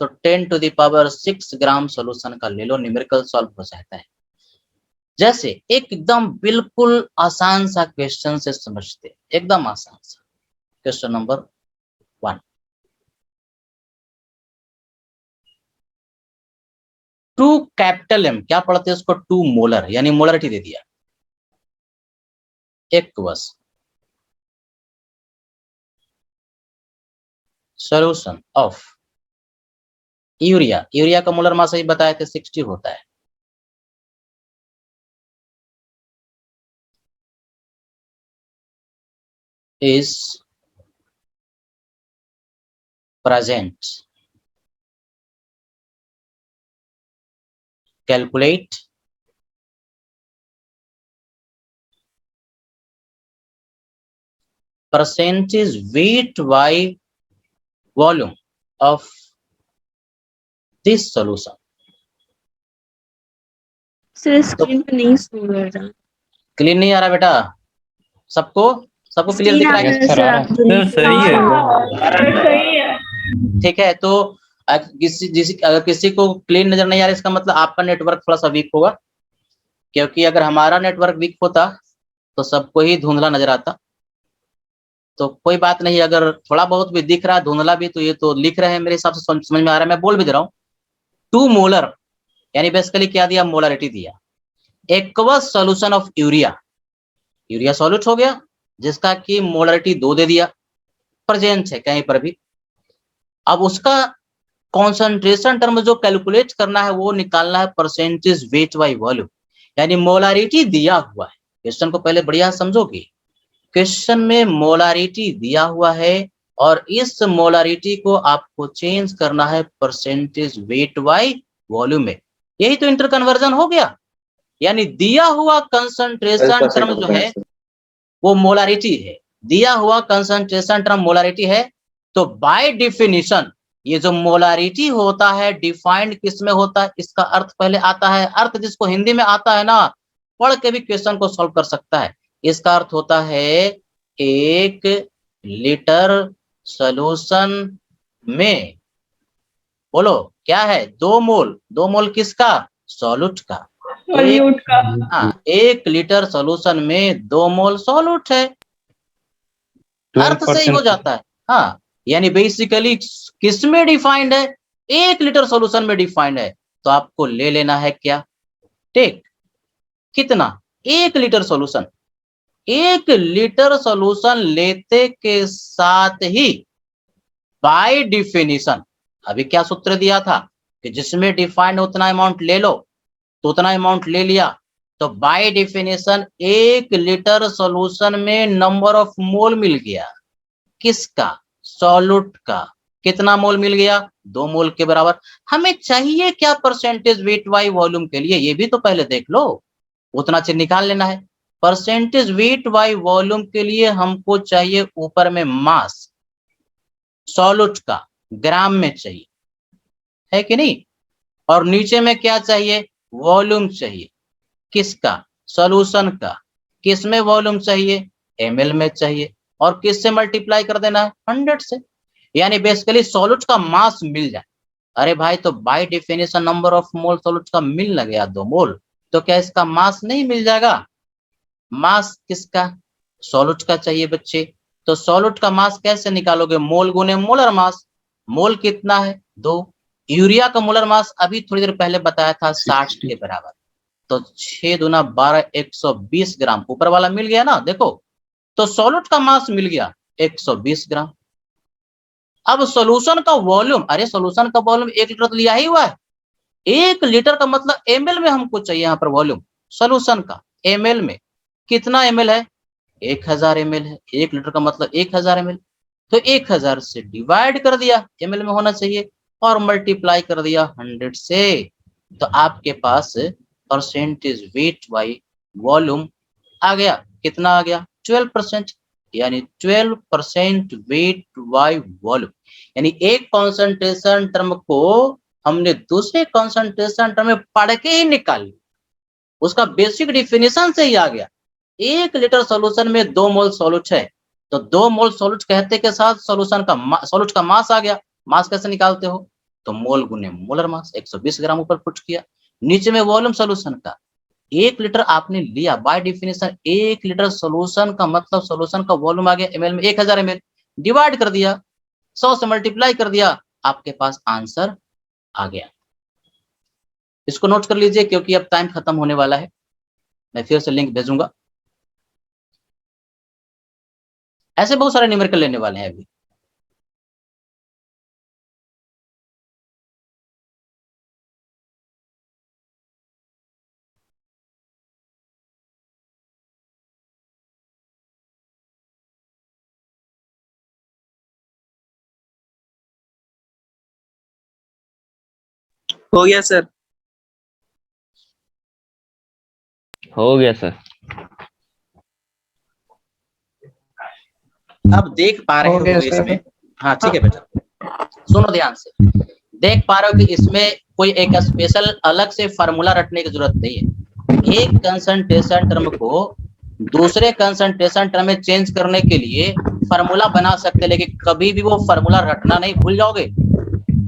तो 10 to the power 6 gram solution का ले लो, न्यूमेरिकल सॉल्व हो जाता है। जैसे एकदम बिल्कुल आसान सा क्वेश्चन से समझते, एकदम आसान सा क्वेश्चन नंबर 1। 2 कैपिटल M, क्या पढ़ते हैं उसको, 2 मोलर, यानी मोलरिटी दे दिया। Aqueous solution of urea, urea का मोलर मास अभी बताए थे 60 होता है। Is present, calculate percentage weight by volume of this solution।
Sir screen पे नहीं शो कर रहा।
क्लीन नहीं आ रहा बेटा, सबको सबको क्लियर दिख रहा है?
Yes, sir, आ रहा है।
सर सही है।
ठीक है, तो अगर किसी को क्लीन नजर नहीं आ रहा, इसका मतलब आपका नेटवर्क थोड़ा सा वीक होगा, क्योंकि अगर हमारा नेटवर्क वीक होता तो सबको ही धुंधला नजर आता। तो कोई बात नहीं, अगर थोड़ा बहुत भी दिख रहा है धुंधला भी, तो ये तो लिख रहे हैं मेरे हिसाब से समझ में आ रहा है, मैं बोल भी दे रहा हूँ। 2 मोलर यानी बेसिकली क्या दिया, मोलरिटी दिया। Aqueous solution of urea, urea solute हो गया जिसका कि मोलरिटी 2 दे दिया, प्रेजेंट है कहीं पर भी। अब उसका कॉन्सेंट्रेशन टर्म जो कैलकुलेट करना है वो निकालना है परसेंटेज वेट बाय वॉल्यूम, यानी मोलारिटी दिया हुआ है। क्वेश्चन को पहले बढ़िया समझोगे, क्वेश्चन में मोलारिटी दिया हुआ है और इस मोलारिटी को आपको चेंज करना है परसेंटेज वेट बाय वॉल्यूम में। यही तो इंटर कन्वर्जन हो गया, यानी दिया हुआ कंसंट्रेशन टर्म जो है वो मोलारिटी है, दिया हुआ कंसंट्रेशन टर्म मोलारिटी है। तो बाय डिफिनिशन ये जो मोलारिटी होता है डिफाइंड किस में होता है, इसका अर्थ पहले आता है, अर्थ जिसको हिंदी में आता है ना, पढ़ के भी क्वेश्चन को सॉल्व कर सकता है। इसका अर्थ होता है 1 लीटर सॉल्यूशन में, बोलो क्या है, 2 मोल, 2 मोल किसका, सॉल्यूट का। हाँ, 1 लीटर सॉल्यूशन में 2 मोल सॉल्यूट है, अर्थ सही हो जाता है। हाँ, यानी बेसिकली किस में डिफाइंड है, 1 लीटर सॉल्यूशन में डिफाइंड है। तो आपको ले लेना है क्या, टेक कितना, 1 लीटर सॉल्यूशन। 1 लीटर सॉल्यूशन लेते के साथ ही बाय डिफिनिशन, अभी क्या सूत्र दिया था कि जिसमें डिफाइंड उतना अमाउंट ले लो, तो उतना अमाउंट ले लिया। तो बाय डेफिनेशन 1 लीटर सॉल्यूशन में नंबर ऑफ मोल मिल गया, किसका, सॉल्यूट का। कितना मोल मिल गया, 2 मोल के बराबर। हमें चाहिए क्या परसेंटेज वेट बाय वॉल्यूम के लिए, ये भी तो पहले देख लो, उतना चीज निकाल लेना है। परसेंटेज वेट बाय वॉल्यूम के लिए हमको चाहिए ऊपर में मास सॉल्यूट का, ग्राम में चाहिए, है कि नहीं, और नीचे में क्या चाहिए, वॉल्यूम चाहिए, किसका, सॉल्यूशन का। किस में वॉल्यूम चाहिए, ml में चाहिए, और किस से मल्टीप्लाई कर देना है, 100 से, यानी बेसिकली सॉल्यूट का मास मिल जाए। अरे भाई, तो bye definition number of mole solute का मिल न गया 2 मोल, तो क्या इसका मास नहीं मिल जाएगा। मास किसका, सॉल्यूट का चाहिए बच्चे। तो सॉल्यूट का मास कैसे निकालोगे, मोल गुने मोलर मास। मोल कितना है, 2। यूरिया का मोलर मास अभी थोड़ी देर पहले बताया था 60 के बराबर, तो 6 दूना 12, 120 ग्राम ऊपर वाला मिल गया ना, देखो। तो सॉल्यूट का मास मिल गया 120 ग्राम। अब सॉल्यूशन का वॉल्यूम, अरे सॉल्यूशन का वॉल्यूम 1 लीटर तो लिया ही हुआ है, 1 लीटर का मतलब ml में हमको चाहिए यहाँ पर वॉल्यूम सॉल्यूशन का। ml में कितना ml है, 1000 ml है, 1 लीटर का मतलब 1000 ml। तो 1000 से डिवाइड कर दिया, ml में होना चाहिए, और मल्टीप्लाई कर दिया 100 से। तो आपके पास परसेंटेज वेट बाय वॉल्यूम आ गया, कितना आ गया, 12%, यानी 12% वेट बाय वॉल्यूम। यानी एक कॉन्सेंट्रेशन टर्म को हमने दूसरे कॉन्सेंट्रेशन टर्म में पढ़ के ही निकाल लिया, उसका बेसिक डिफिनेशन से ही आ गया। 1 लीटर सॉल्यूशन में 2 मोल सॉल्यूट है, तो 2 मोल सॉल्यूट कहते के साथ सॉल्यूट का मास आ गया। मास कैसे निकालते हो? तो मोल गुने मोलर मास, 120 ग्राम ऊपर पुट किया। नीचे में वॉल्यूम सॉल्यूशन का 1 लीटर आपने लिया, बाय डेफिनेशन 1 लीटर सॉल्यूशन का मतलब सॉल्यूशन का वॉल्यूम आ गया एमएल में 1000 एमएल, डिवाइड कर दिया, 100 से मल्टीप्लाई कर दिया, आपके पास आंसर आ गया। इसको नोट कर लीजिए क्योंकि अब टाइम खत्म होने वाला है। मैं फिर से लिंक भेजूंगा। ऐसे बहुत सारे न्यूमेरिकल लेने वाले हैं अभी।
हो गया सर।
हो गया सर।
अब देख पा रहे
हो
हो
गया
इसमें,
सर।
हाँ ठीक है बेटा, सुनो ध्यान से। देख पा रहे हो कि इसमें कोई एक स्पेशल अलग से फार्मूला रटने की जरूरत नहीं है। एक कंसंट्रेशन टर्म को दूसरे कंसंट्रेशन टर्म में चेंज करने के लिए फार्मूला बना सकते हैं, लेकिन कभी भी वो फार्मूला रटना नहीं भूल जाओगे।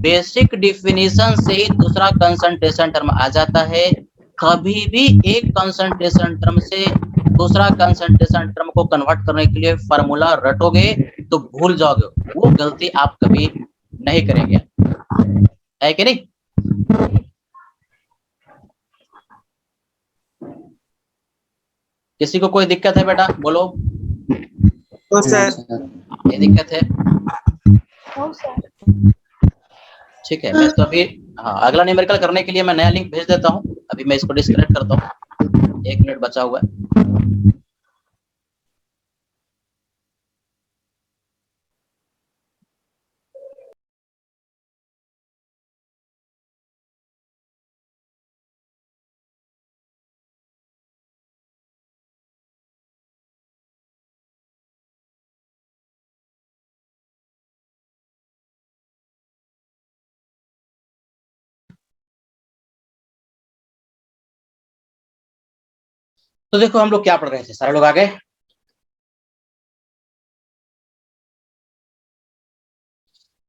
बेसिक डिफिनीशन से ही दूसरा कंसंट्रेशन टर्म आ जाता है। कभी भी एक कंसंट्रेशन टर्म से दूसरा कंसंट्रेशन टर्म को कन्वर्ट करने के लिए फार्मूला रटोगे तो भूल जाओगे। वो गलती आप कभी नहीं करेंगे, है कि नहीं? किसी को कोई दिक्कत है बेटा? बोलो।
तो सर
ये दिक्कत है? ठीक है, मैं तो अभी हाँ अगला न्यूमेरिकल करने के लिए मैं नया लिंक भेज देता हूँ। अभी मैं इसको डिस्कनेक्ट करता हूँ, 1 मिनट बचा हुआ है। तो देखो हम लोग क्या पढ़ रहे थे, सारे लोग आ गए?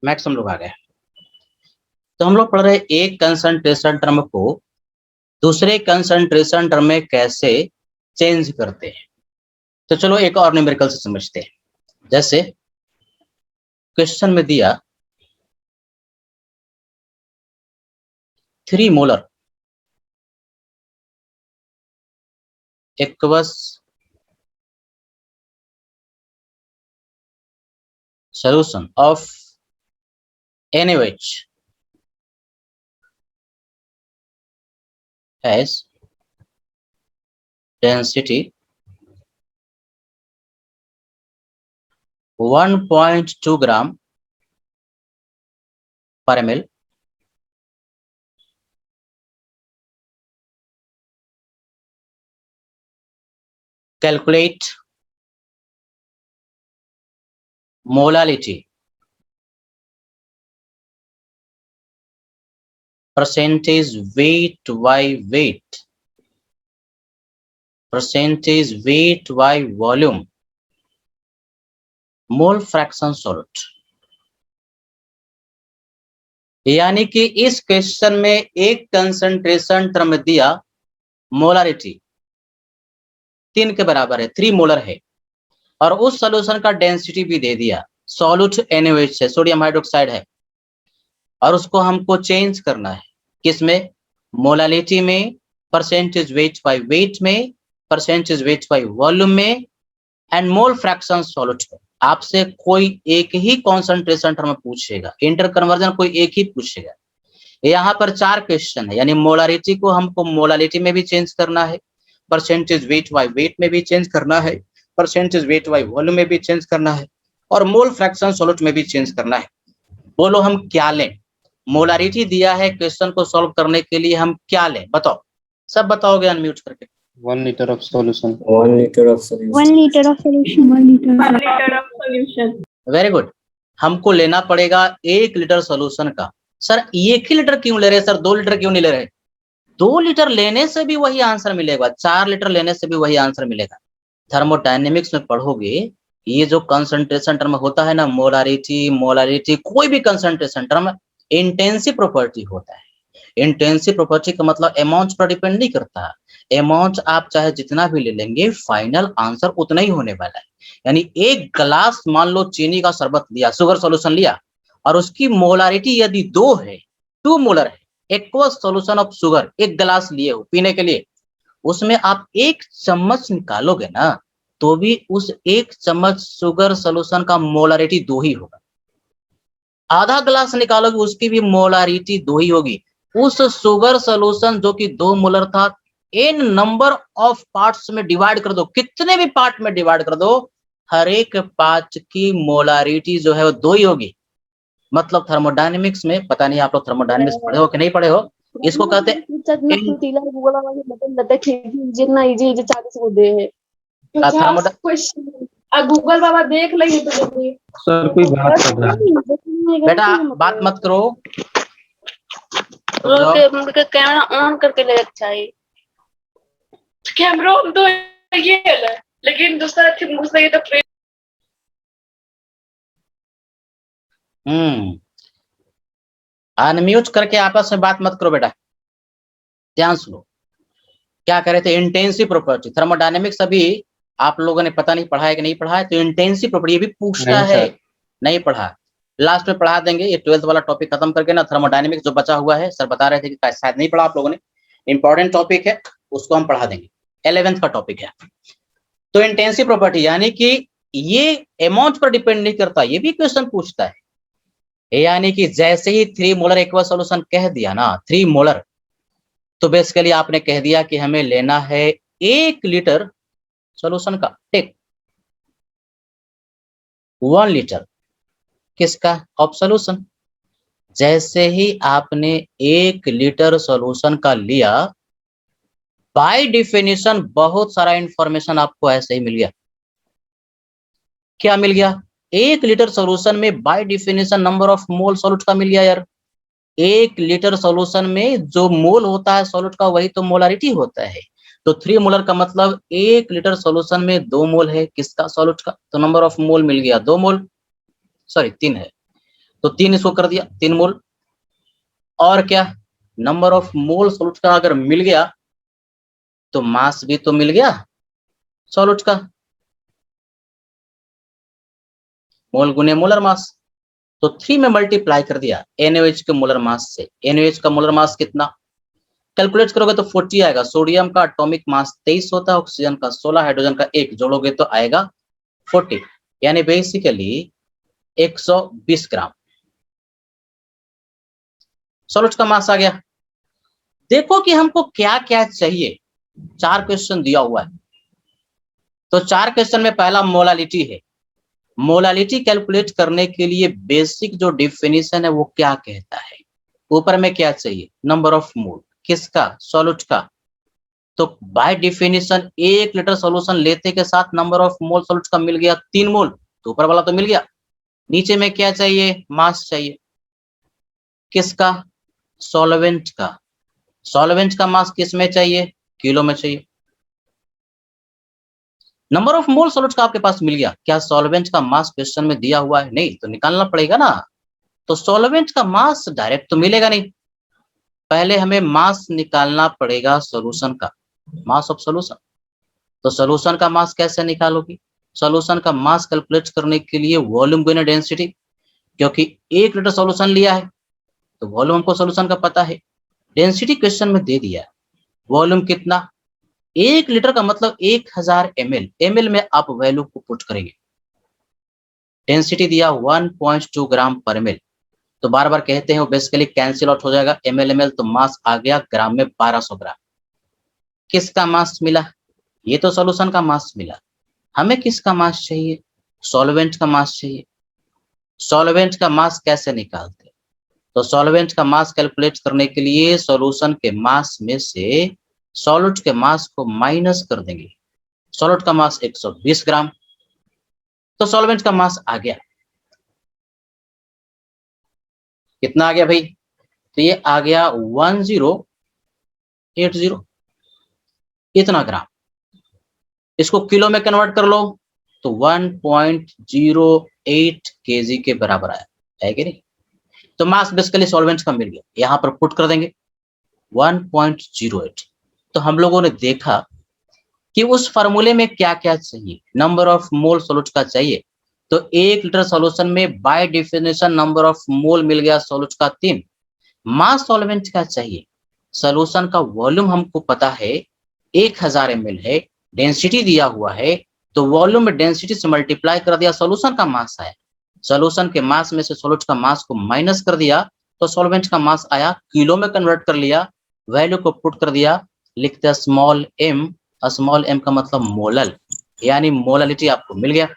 मैक्स हम लोग आ गए। तो हम लोग पढ़ रहे एक कंसंट्रेशन टर्म को दूसरे कंसंट्रेशन टर्म में कैसे चेंज करते हैं। तो चलो एक और न्यूमेरिकल से समझते हैं। जैसे क्वेश्चन में दिया 3 molar aqueous solution of NaOH has density 1.2 gram per ml, calculate molality, percentage weight by weight, percentage weight by volume, mole fraction solute. यानी कि इस क्वेश्चन में एक कंसंट्रेशन टर्म दिया, मोलारिटी 3 के बराबर है, 3 मोलर है, और उस सॉल्यूशन का डेंसिटी भी दे दिया, सॉल्यूट NaOH है, सोडियम हाइड्रोक्साइड है, और उसको हमको चेंज करना है किसमें? मोलालिटी में, परसेंटेज वेट बाय वेट में, परसेंटेज वेट बाय वॉल्यूम में, एंड मोल फ्रैक्शन सॉल्यूट में। आपसे कोई एक ही कॉन्सेंट्रेशन टर्म पूछेगा, इंटर कन्वर्जन कोई एक ही पूछेगा। यहाँ पर 4 क्वेश्चन है, यानी मोलारिटी को हमको मोलालिटी में भी चेंज करना है, परसेंटेज वेट बाय वेट में भी चेंज करना है, परसेंटेज वेट बाय वॉल्यूम में भी चेंज करना है, और मोल फ्रैक्शन सॉल्यूट में भी चेंज करना है। बोलो हम क्या लें? मोलारिटी दिया है, क्वेश्चन को सॉल्व करने के लिए हम क्या लें? बताओ, सब बताओगे अनम्यूट करके।
1 liter of solution.
1 liter of solution.
1 liter of solution. 1 liter of solution.
Very good. हमको लेना पड़ेगा 1 लीटर सोल्यूशन का। सर 1 ही लीटर क्यों ले रहे हैं सर, 2 लीटर क्यों नहीं ले रहे? 2 लीटर लेने से भी वही आंसर मिलेगा, 4 लीटर लेने से भी वही आंसर मिलेगा। थर्मोडायनेमिक्स में पढ़ोगे ये जो कंसंट्रेशन टर्म होता है ना, मोलारिटी कोई भी कंसंट्रेशन टर्म इंटेंसिव प्रॉपर्टी होता है। इंटेंसिव प्रॉपर्टी का मतलब अमाउंट पर डिपेंड नहीं करता। अमाउंट आप चाहे जितना भी ले लेंगे, फाइनल आंसर उतना ही होने वाला है। यानी एक गिलास मान लो चीनी का शरबत लिया, शुगर सॉल्यूशन लिया, और उसकी मोलारिटी यदि 2 है, 2 मोलर है, एक्वस सॉल्यूशन ऑफ शुगर एक गिलास लिए हो पीने के लिए, उसमें आप 1 चम्मच निकालोगे ना, तो भी उस 1 चम्मच शुगर सॉल्यूशन का मोलारिटी 2 ही होगा। आधा गिलास निकालोगे, उसकी भी मोलारिटी 2 ही होगी। उस शुगर सॉल्यूशन जो कि 2 मोलर था, n नंबर ऑफ पार्ट्स में डिवाइड कर दो, कितने भी पार्ट में डिवाइड कर दो, हर एक पार्ट की मोलारिटी जो है वो 2 ही होगी। मतलब थर्मोडायनेमिक्स में, पता नहीं आप लोग थर्मोडायनेमिक्स पढ़े हो कि नहीं पढ़े हो, इसको कहते हैं
गूगल बाबा देख लेंगे तो
सर कोई बात कर रहा है।
बेटा बात मत करो,
कैमरा ऑन करके ले चाहिए। कैमरा तो ये है, लेकिन दूसरा मुझसे तो
अनम्यूट करके आपस में बात मत करो बेटा, ध्यान सुनो। क्या कह रहे थे? इंटेंसिव प्रॉपर्टी, थर्मोडायनेमिक्स अभी आप लोगों ने पता नहीं पढ़ा है कि नहीं पढ़ा है, तो इंटेंसिव प्रॉपर्टी भी पूछता
नहीं
है।
सर।
नहीं पढ़ा, लास्ट में पढ़ा देंगे। ये 12th वाला टॉपिक खत्म करके ना, थर्मोडायनेमिक्स जो बचा हुआ है, सर बता रहे थे कि शायद नहीं पढ़ा आप लोगों ने, इंपॉर्टेंट टॉपिक है, उसको हम पढ़ा देंगे। 11th का टॉपिक है। तो इंटेंसिव प्रॉपर्टी यानी कि ये अमाउंट पर डिपेंड नहीं करता, ये भी क्वेश्चन पूछता है। यानी कि जैसे ही 3 मोलर एक्वस सॉल्यूशन कह दिया ना, 3 मोलर, तो बेसिकली आपने कह दिया कि हमें लेना है 1 लीटर सॉल्यूशन का। टेक 1 लीटर किसका? Of solution. जैसे ही आपने 1 लीटर सॉल्यूशन का लिया, बाय डिफिनेशन बहुत सारा इंफॉर्मेशन आपको ऐसे ही मिल गया। क्या मिल गया? 1 लीटर सॉल्यूशन में by definition number of mole solute का मिल गया यार। 1 लीटर सॉल्यूशन में जो मोल होता है सॉल्यूट का, वही तो मोलारिटी होता है। तो 3 मोलर का मतलब 1 लीटर सॉल्यूशन में 2 मोल है, किसका? सॉल्यूट का। तो नंबर ऑफ मोल मिल गया 2 मोल, सॉरी 3 है, तो 3 इसको कर दिया 3 मोल। और क्या? नंबर ऑफ मोल सॉल्यूट का अगर मिल गया, तो मास भी तो मिल गया सॉल्यूट का, मोल गुने मोलर मास। तो 3 में मल्टीप्लाई कर दिया NaOH के मोलर मास से। NaOH का मोलर मास कितना? कैलकुलेट करोगे तो 40 आएगा। सोडियम का एटॉमिक मास 23 होता है, ऑक्सीजन का 16, हाइड्रोजन का 1, जोड़ोगे तो आएगा 40, यानी बेसिकली 120 ग्राम सॉल्यूट का मास आ गया। देखो कि हमको क्या क्या चाहिए। 4 क्वेश्चन दिया हुआ है, तो 4 क्वेश्चन में पहला मोलालिटी है। मोलालिटी कैलकुलेट करने के लिए बेसिक जो डिफिनीशन है वो क्या कहता है? ऊपर में क्या चाहिए? नंबर ऑफ मोल, किसका? सॉल्यूट का। तो बाय डिफिनेशन 1 लीटर सॉल्यूशन लेते के साथ नंबर ऑफ मोल सॉल्यूट का मिल गया 3 मोल, तो ऊपर वाला तो मिल गया। नीचे में क्या चाहिए? मास चाहिए, किसका? सॉल्वेंट का। सॉल्वेंट का मास किस में चाहिए? किलो में चाहिए। नंबर ऑफ मोल सॉल्यूट का आपके पास मिल गया। क्या सॉल्वेंट का मास क्वेश्चन में दिया हुआ है? नहीं, तो निकालना पड़ेगा ना। तो सॉल्वेंट का मास डायरेक्ट तो मिलेगा नहीं, पहले हमें मास निकालना पड़ेगा सॉल्यूशन का, मास ऑफ सॉल्यूशन। तो सॉल्यूशन का मास कैसे निकालोगी? सॉल्यूशन का मास कैलकुलेट करने के लिए वॉल्यूम गुना डेंसिटी, क्योंकि 1 लीटर सॉल्यूशन लिया है तो वॉल्यूम हमको सॉल्यूशन का पता है। डेंसिटी क्वेश्चन में दे दिया, वॉल्यूम कितना? 1 लीटर का मतलब 1000 ml, ml में आप वैल्यू को पुट करेंगे। डेंसिटी दिया 1.2 ग्राम पर ml, तो बार बार कहते हैं वो बेसिकली कैंसिल आउट हो जाएगा, ml तो मास आ गया ग्राम में 1200 ग्राम। किसका मास मिला? ये तो सॉल्यूशन का मास मिला। हमें किसका मास चाहिए? सॉल्वेंट का मास चाहिए। सॉल्वेंट का मास कैसे निकालते? तो सॉल्वेंट का मास कैलकुलेट करने के लिए सॉल्यूशन के मास में से सॉल्यूट के मास को माइनस कर देंगे। सॉल्यूट का मास 120 ग्राम, तो सॉल्वेंट का मास आ गया कितना? आ गया भाई, तो ये आ गया 1080 इतना ग्राम। इसको किलो में कन्वर्ट कर लो तो 1.08 kg के बराबर आया है कि नहीं। तो मास बेसिकली सॉल्वेंट का मिल गया, यहाँ पर पुट कर देंगे 1.08। तो हम लोगों ने देखा कि उस फार्मूले में क्या क्या चाहिए, नंबर ऑफ मोल सॉल्यूट का चाहिए। तो 1 लीटर सॉल्यूशन में by definition number of mole मिल गया सॉल्यूट का 3। मास सॉल्वेंट का चाहिए, सॉल्यूशन का वॉल्यूम हमको पता है 1000 ml है, डेंसिटी दिया हुआ है, तो वॉल्यूम में डेंसिटी से मल्टीप्लाई कर दिया, सॉल्यूशन का मास आया। सॉल्यूशन के मास में से सॉल्यूट का मास को माइनस कर दिया तो सॉल्वेंट का मास आया, किलो में कन्वर्ट कर लिया, वैल्यू को पुट कर दिया, लिखते हैं स्मॉल m। स्मॉल m का मतलब मोलल, यानी मोललिटी आपको मिल गया।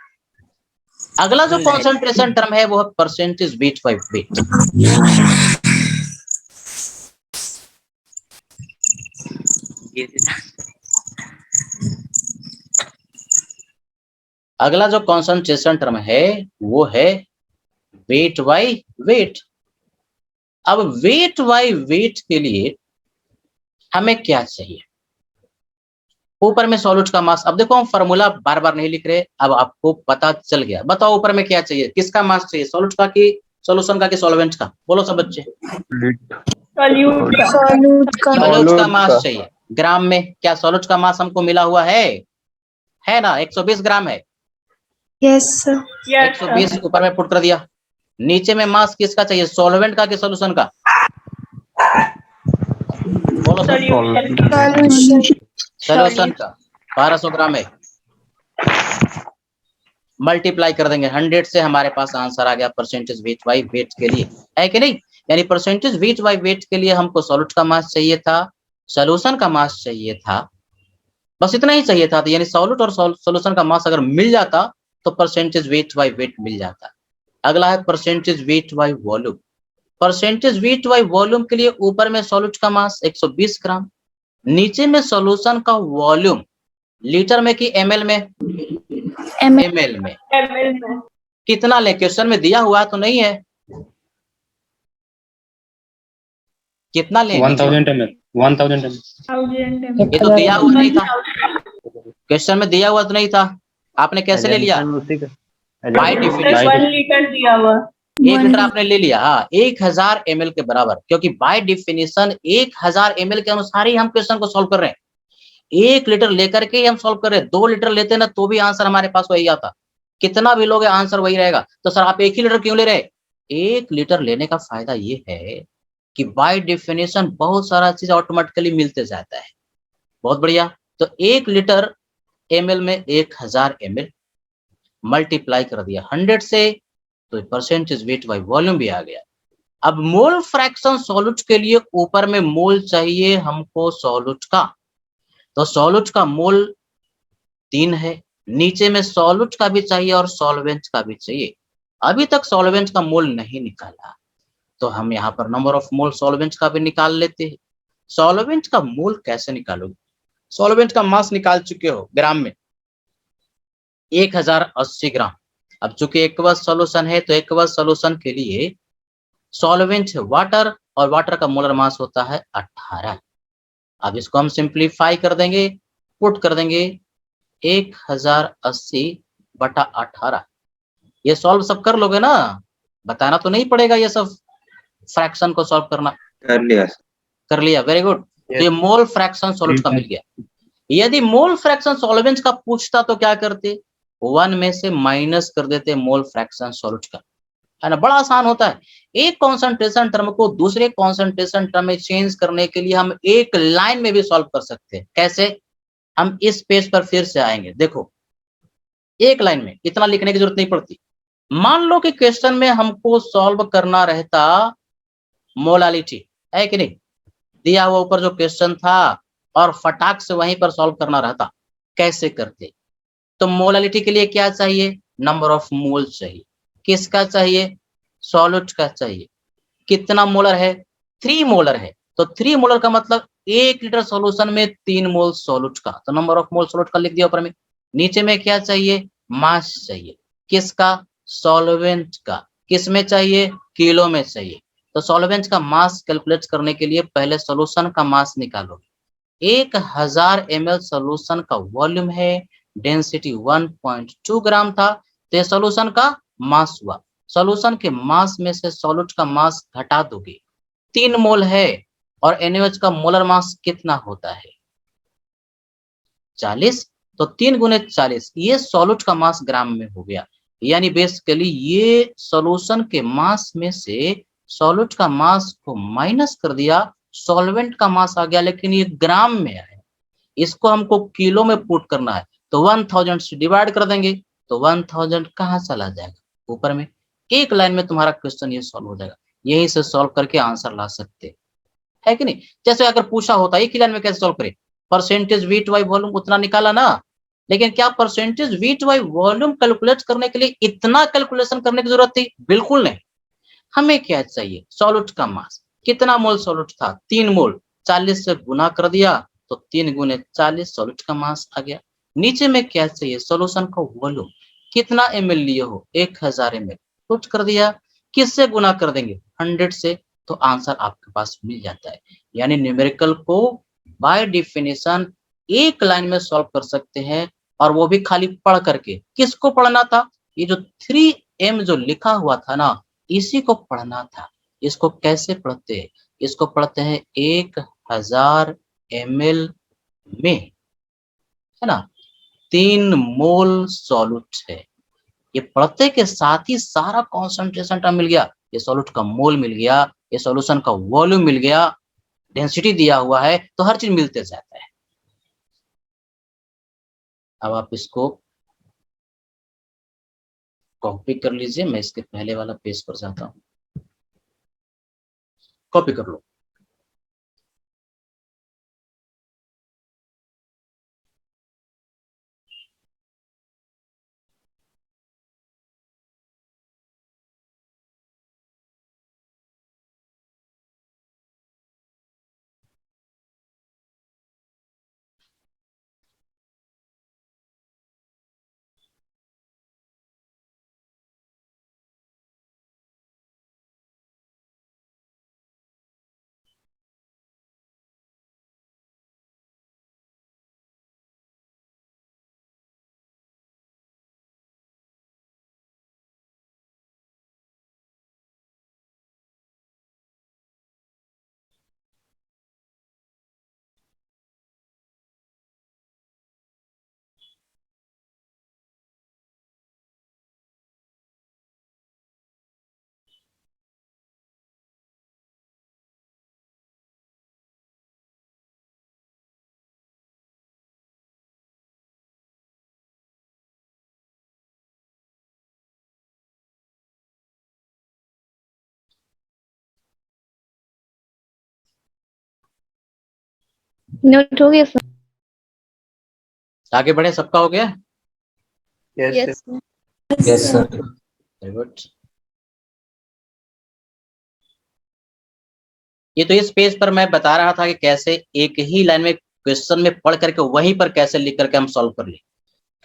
अगला जो कॉन्सेंट्रेशन टर्म है वो है परसेंटेज वेट बाय वेट। अगला जो कॉन्सेंट्रेशन टर्म है वो है वेट बाय वेट। अब वेट बाय वेट के लिए हमें क्या चाहिए, ऊपर में सॉल्यूट का मास। अब देखो हम फार्मूला बार बार नहीं लिख रहे, अब आपको पता चल गया। बताओ ऊपर में क्या चाहिए, किसका मास चाहिए, सॉल्यूट का कि सॉल्यूशन का कि सॉल्वेंट का? बोलो सब बच्चे।
सॉल्यूट
सॉल्यूट का मास चाहिए। ग्राम में क्या सॉल्यूट का मास हमको मिला हुआ है ना, 120 ग्राम है।
Yes sir.
120 ऊपर में पुट कर दिया। नीचे में मास किसका चाहिए, सॉल्वेंट का कि सॉल्यूशन का? बोलो सॉल्यूशन का। 1200 ग्राम है, मल्टीप्लाई कर देंगे 100 से, हमारे पास आंसर आ गया परसेंटेज वेट बाय वेट के लिए, है कि नहीं। यानी परसेंटेज वेट बाय वेट के लिए हमको सॉल्यूट का मास चाहिए था, सॉल्यूशन का मास चाहिए था, बस इतना ही चाहिए था। तो यानी सॉल्यूट और सॉल्यूशन का मास अगर मिल जाता तो परसेंटेज वेट बाय वेट मिल जाता। अगला है percentage weight by volume. Percentage weight by volume के लिए ऊपर में सॉल्यूट का मास 120 ग्राम, नीचे में सॉल्यूशन का वॉल्यूम लीटर में कि एमएल में? एमएल में। कितना ले, क्वेश्चन में दिया हुआ तो नहीं है, कितना ले?
1000 ml। 1000 ml।
ये तो दिया हुआ नहीं था, क्वेश्चन में दिया हुआ तो नहीं था, आपने कैसे ले लिया? बाय डेफिनेशन
1 लीटर दिया हुआ,
1 लीटर आपने ले लिया, हाँ 1000 ml के बराबर, क्योंकि बाय डेफिनेशन 1000 ml के अनुसार ही हम क्वेश्चन को सॉल्व कर रहे हैं। 1 लीटर लेकर के ही हम सॉल्व कर रहे हैं। 2 लीटर लेते ना तो भी आंसर हमारे पास वही आता, कितना भी लोगे आंसर वही रहेगा। तो सर आप 1 ही लीटर क्यों ले रहे? 1 लीटर लेने का फायदा ये है कि बाय डेफिनेशन बहुत सारा चीज ऑटोमेटिकली मिलते जाता है। बहुत बढ़िया। तो 1 लीटर ml में 1000 ml मल्टीप्लाई कर दिया 100 से, तो परसेंटेज वेट बाय वॉल्यूम भी आ गया। अब मोल फ्रैक्शन सॉल्यूट के लिए ऊपर में मोल चाहिए हमको सॉल्यूट का, तो सॉल्यूट का मोल 3 है, नीचे में सॉल्यूट का भी चाहिए और सॉल्वेंट का भी चाहिए। अभी तक सॉल्वेंट का मोल नहीं निकाला, तो हम यहाँ पर नंबर ऑफ मोल सॉल्वेंट का भी निकाल लेते हैं। सॉल्वेंट का मोल कैसे निकालोगे? सॉल्वेंट का मास निकाल चुके हो ग्राम में 1080 ग्राम। अब चूंकि एक्वस सॉल्यूशन है तो एक्वस सॉल्यूशन के लिए सॉल्वेंट वाटर, और वाटर का मोलर मास होता है 18। अब इसको हम सिंप्लीफाई कर देंगे, पुट कर देंगे 1080/18। ये सॉल्व सब कर लोगे ना, बताना तो नहीं पड़ेगा ये सब फ्रैक्शन को सॉल्व करना। कर लिया, वेरी गुड। तो ये मोल फ्रैक्शन सॉल्यूट का मिल गया। यदि मोल फ्रैक्शन सॉल्वेंट का पूछता तो क्या करते, 1 में से माइनस कर देते मोल फ्रैक्शन सॉल्यूट का, है ना। बड़ा आसान होता है। एक कॉन्सेंट्रेशन टर्म को दूसरे कॉन्सेंट्रेशन टर्म में चेंज करने के लिए हम एक लाइन में भी सॉल्व कर सकते हैं। कैसे? हम इस पेज पर फिर से आएंगे। देखो एक लाइन में इतना लिखने की जरूरत नहीं पड़ती। मान लो कि क्वेश्चन में हमको सॉल्व करना रहता मोलालिटी, है कि नहीं, दिया हुआ ऊपर जो क्वेश्चन था, और फटाक से वहीं पर सॉल्व करना रहता, कैसे करते? तो मोलालिटी के लिए क्या चाहिए, नंबर ऑफ मोल चाहिए। किसका चाहिए? सॉल्यूट का चाहिए। कितना मोलर है? 3 मोलर है। तो 3 मोलर का मतलब 1 लीटर सॉल्यूशन में 3 मोल सॉल्यूट का, तो नंबर ऑफ मोल सॉल्यूट का लिख दिया ऊपर में। नीचे में क्या चाहिए? मास चाहिए। किसका? सॉल्वेंट का। किस में चाहिए? किलो में चाहिए। तो सॉल्वेंट का मास कैलकुलेट करने के लिए पहले सॉल्यूशन का मास निकालोगे। 1000 ml सॉल्यूशन का वॉल्यूम है, डेंसिटी 1.2 ग्राम था, तो ये सॉल्यूशन का मास हुआ। सॉल्यूशन के मास में से सॉल्यूट का मास घटा दोगे, 3 मोल है, और NaOH का मोलर मास कितना होता है? 40। तो 3 गुने 40, ये सॉल्यूट का मास ग्राम में हो गया। यानी बेसिकली ये सॉल्यूशन के मास में से सॉल्यूट का मास को माइनस कर दिया, सॉल्वेंट का मास आ गया, लेकिन ये ग्राम में है। इसको हमको किलो में पुट करना है, तो 1000 से डिवाइड कर देंगे, तो 1000 कहाँ चला जाएगा? ऊपर में। एक लाइन में तुम्हारा क्वेश्चन ये सॉल्व हो जाएगा। यहीं से सॉल्व करके आंसर ला सकते है कि नहीं? जैसे अगर पूछा होता एक ही लाइन में कैसे सॉल्व करें, परसेंटेज वीट बाई वॉल्यूम उतना निकाला ना, लेकिन क्या percentage wheat by volume calculate करने के लिए इतना कैलकुलेशन करने की जरूरत थी? बिल्कुल नहीं। हमें क्या चाहिए? सॉल्यूट का मास। कितना मोल सॉल्यूट था? 3 मोल। 40 से गुना कर दिया, तो 3 गुने 40 सॉल्यूट का मास आ गया। नीचे में क्या चाहिए? सॉल्यूशन का वॉल्यूम। कितना ml लिए हो? 1000 ml। पुट कर दिया। किससे गुना कर देंगे? 100 से, तो आंसर आपके पास मिल जाता है। यानी न्यूमेरिकल को बाय डेफिनेशन एक लाइन में सॉल्व कर सकते हैं, और वो भी खाली पढ़ करके। किसको पढ़ना था? ये जो 3m जो लिखा हुआ था ना, इसी को पढ़ना था। इसको कैसे पढ़ते हैं? इसको पढ़ते हैं 1000 ml में, है ना, 3 मोल सॉल्यूट है। ये पढ़ते के साथ ही सारा कॉन्सेंट्रेशन टर्म मिल गया। ये सॉल्यूट का मोल मिल गया, ये सॉल्यूशन का वॉल्यूम मिल गया, डेंसिटी दिया हुआ है, तो हर चीज मिलते जाता है। अब आप इसको कॉपी कर लीजिए। मैं इसके पहले वाला पेज पर जाता हूँ, कॉपी कर लो।
नोट हो गया सर?
आगे बढ़े, सबका हो गया?
Yes
yes sir.
Very good. ये तो इस पेज पर मैं बता रहा था कि कैसे एक ही लाइन में क्वेश्चन में पढ़ करके वहीं पर कैसे लिख करके हम सॉल्व कर ले,